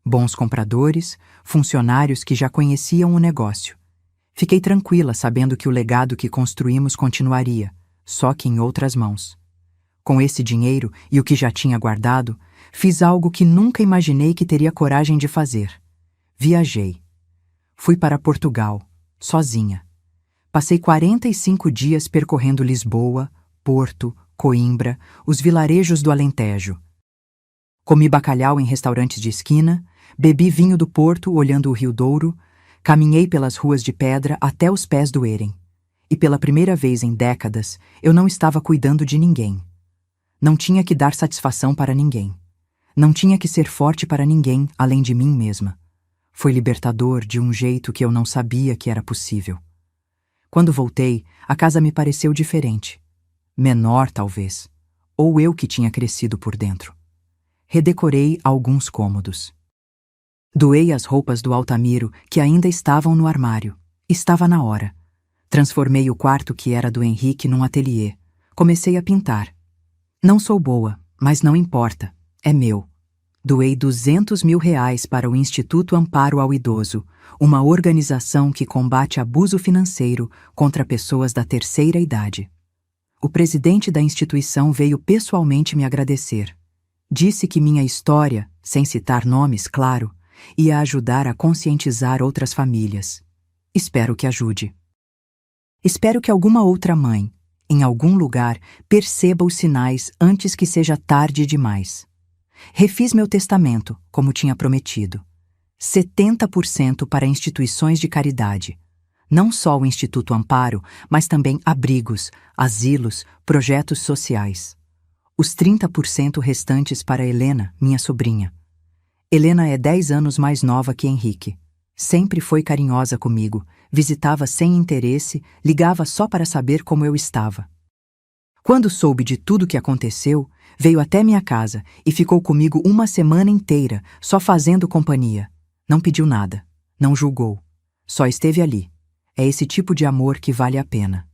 Bons compradores, funcionários que já conheciam o negócio. Fiquei tranquila sabendo que o legado que construímos continuaria, só que em outras mãos. Com esse dinheiro e o que já tinha guardado, fiz algo que nunca imaginei que teria coragem de fazer. Viajei. Fui para Portugal, sozinha. Passei 45 dias percorrendo Lisboa, Porto, Coimbra, os vilarejos do Alentejo. Comi bacalhau em restaurantes de esquina, bebi vinho do Porto olhando o Rio Douro, caminhei pelas ruas de pedra até os pés do Érem. E pela primeira vez em décadas, eu não estava cuidando de ninguém. Não tinha que dar satisfação para ninguém. Não tinha que ser forte para ninguém, além de mim mesma. Foi libertador de um jeito que eu não sabia que era possível. Quando voltei, a casa me pareceu diferente. Menor, talvez. Ou eu que tinha crescido por dentro. Redecorei alguns cômodos. Doei as roupas do Altamiro que ainda estavam no armário. Estava na hora. Transformei o quarto que era do Henrique num ateliê. Comecei a pintar. Não sou boa, mas não importa. É meu. Doei R$200 mil para o Instituto Amparo ao Idoso, uma organização que combate abuso financeiro contra pessoas da terceira idade. O presidente da instituição veio pessoalmente me agradecer. Disse que minha história, sem citar nomes, claro, ia ajudar a conscientizar outras famílias. Espero que ajude. Espero que alguma outra mãe, em algum lugar, perceba os sinais antes que seja tarde demais. Refiz meu testamento, como tinha prometido. 70% para instituições de caridade. Não só o Instituto Amparo, mas também abrigos, asilos, projetos sociais. Os 30% restantes para Helena, minha sobrinha. Helena é 10 anos mais nova que Henrique. Sempre foi carinhosa comigo, visitava sem interesse, ligava só para saber como eu estava. Quando soube de tudo que aconteceu, veio até minha casa e ficou comigo uma semana inteira, só fazendo companhia. Não pediu nada, não julgou. Só esteve ali, É esse tipo de amor que vale a pena.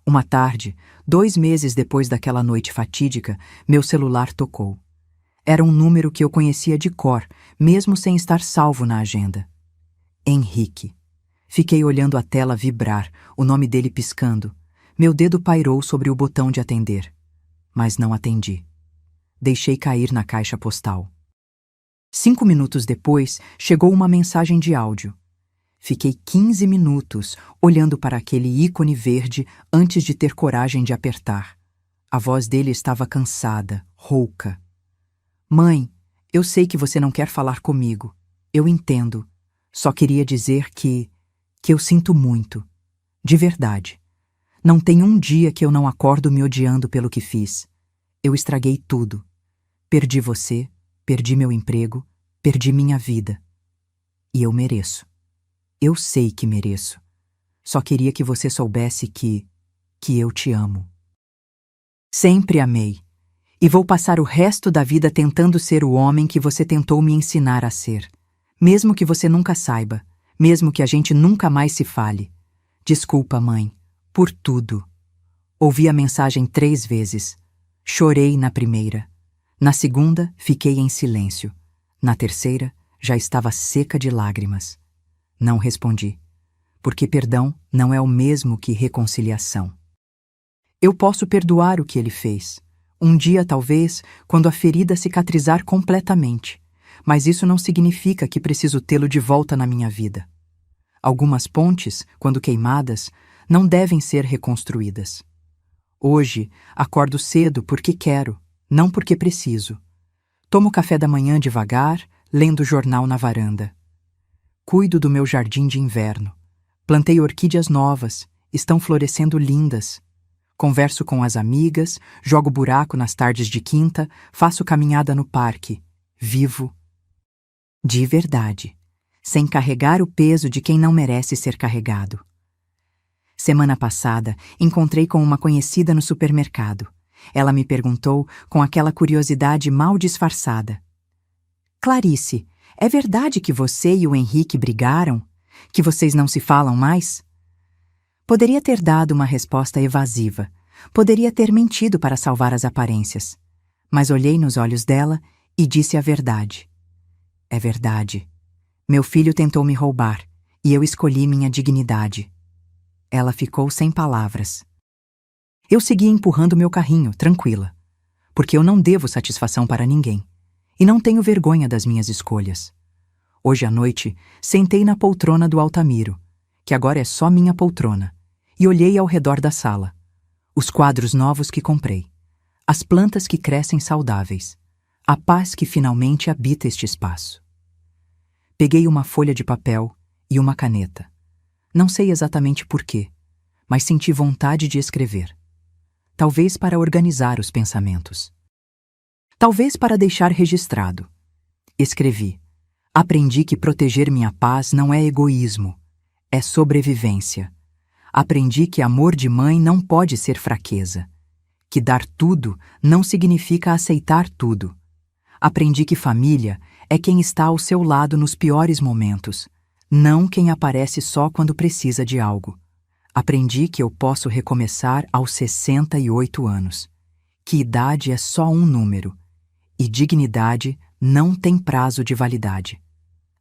Uma tarde, 2 meses depois daquela noite fatídica, meu celular tocou. Era um número que eu conhecia de cor, mesmo sem estar salvo na agenda. Henrique. Fiquei olhando a tela vibrar, o nome dele piscando. Meu dedo pairou sobre o botão de atender. Mas não atendi. Deixei cair na caixa postal. 5 minutos depois, chegou uma mensagem de áudio. Fiquei 15 minutos olhando para aquele ícone verde antes de ter coragem de apertar. A voz dele estava cansada, rouca. Mãe, eu sei que você não quer falar comigo. Eu entendo. Só queria dizer que eu sinto muito. De verdade. Não tem um dia que eu não acordo me odiando pelo que fiz. Eu estraguei tudo. Perdi você, perdi meu emprego, perdi minha vida. E eu mereço. Eu sei que mereço. Só queria que você soubesse que eu te amo. Sempre amei. E vou passar o resto da vida tentando ser o homem que você tentou me ensinar a ser. Mesmo que você nunca saiba. Mesmo que a gente nunca mais se fale. Desculpa, mãe, por tudo. Ouvi a mensagem 3 vezes. Chorei na primeira. Na segunda, fiquei em silêncio. Na terceira, já estava seca de lágrimas. Não respondi, porque perdão não é o mesmo que reconciliação. Eu posso perdoar o que ele fez. Um dia, talvez, quando a ferida cicatrizar completamente. Mas isso não significa que preciso tê-lo de volta na minha vida. Algumas pontes, quando queimadas, não devem ser reconstruídas. Hoje, acordo cedo porque quero, não porque preciso. Tomo café da manhã devagar, lendo o jornal na varanda. Cuido do meu jardim de inverno. Plantei orquídeas novas, estão florescendo lindas. Converso com as amigas, jogo buraco nas tardes de quinta, faço caminhada no parque. Vivo. De verdade. Sem carregar o peso de quem não merece ser carregado. Semana passada, encontrei com uma conhecida no supermercado. Ela me perguntou com aquela curiosidade mal disfarçada. Clarice, é verdade que você e o Henrique brigaram? Que vocês não se falam mais? Poderia ter dado uma resposta evasiva. Poderia ter mentido para salvar as aparências. Mas olhei nos olhos dela e disse a verdade. É verdade. Meu filho tentou me roubar e eu escolhi minha dignidade. Ela ficou sem palavras. Eu segui empurrando meu carrinho, tranquila. Porque eu não devo satisfação para ninguém. E não tenho vergonha das minhas escolhas. Hoje à noite, sentei na poltrona do Altamiro, que agora é só minha poltrona, e olhei ao redor da sala. Os quadros novos que comprei. As plantas que crescem saudáveis. A paz que finalmente habita este espaço. Peguei uma folha de papel e uma caneta. Não sei exatamente por quê, mas senti vontade de escrever. Talvez para organizar os pensamentos. Talvez para deixar registrado. Escrevi. Aprendi que proteger minha paz não é egoísmo, é sobrevivência. Aprendi que amor de mãe não pode ser fraqueza. Que dar tudo não significa aceitar tudo. Aprendi que família é quem está ao seu lado nos piores momentos, não quem aparece só quando precisa de algo. Aprendi que eu posso recomeçar aos 68 anos. Que idade é só um número. E dignidade não tem prazo de validade.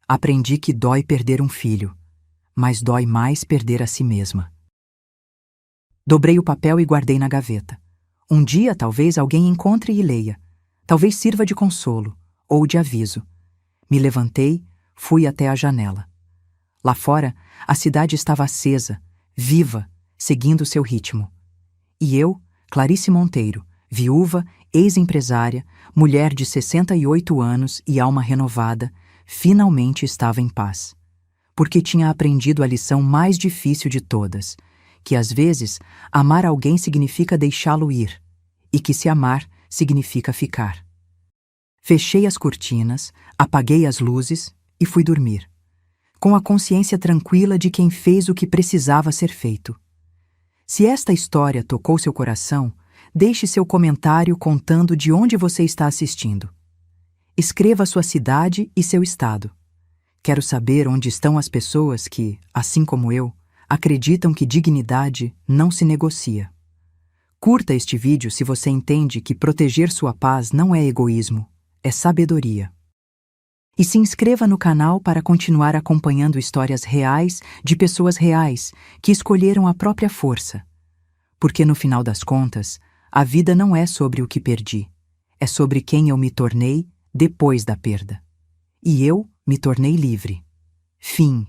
Aprendi que dói perder um filho, mas dói mais perder a si mesma. Dobrei o papel e guardei na gaveta. Um dia talvez alguém encontre e leia. Talvez sirva de consolo ou de aviso. Me levantei, fui até a janela. Lá fora, a cidade estava acesa, viva, seguindo seu ritmo. E eu, Clarice Monteiro, viúva, ex-empresária, mulher de 68 anos e alma renovada, finalmente estava em paz. Porque tinha aprendido a lição mais difícil de todas, que às vezes amar alguém significa deixá-lo ir, e que se amar significa ficar. Fechei as cortinas, apaguei as luzes e fui dormir, com a consciência tranquila de quem fez o que precisava ser feito. Se esta história tocou seu coração, deixe seu comentário contando de onde você está assistindo. Escreva sua cidade e seu estado. Quero saber onde estão as pessoas que, assim como eu, acreditam que dignidade não se negocia. Curta este vídeo se você entende que proteger sua paz não é egoísmo, é sabedoria. E se inscreva no canal para continuar acompanhando histórias reais de pessoas reais que escolheram a própria força. Porque no final das contas, a vida não é sobre o que perdi, é sobre quem eu me tornei depois da perda. E eu me tornei livre. Fim.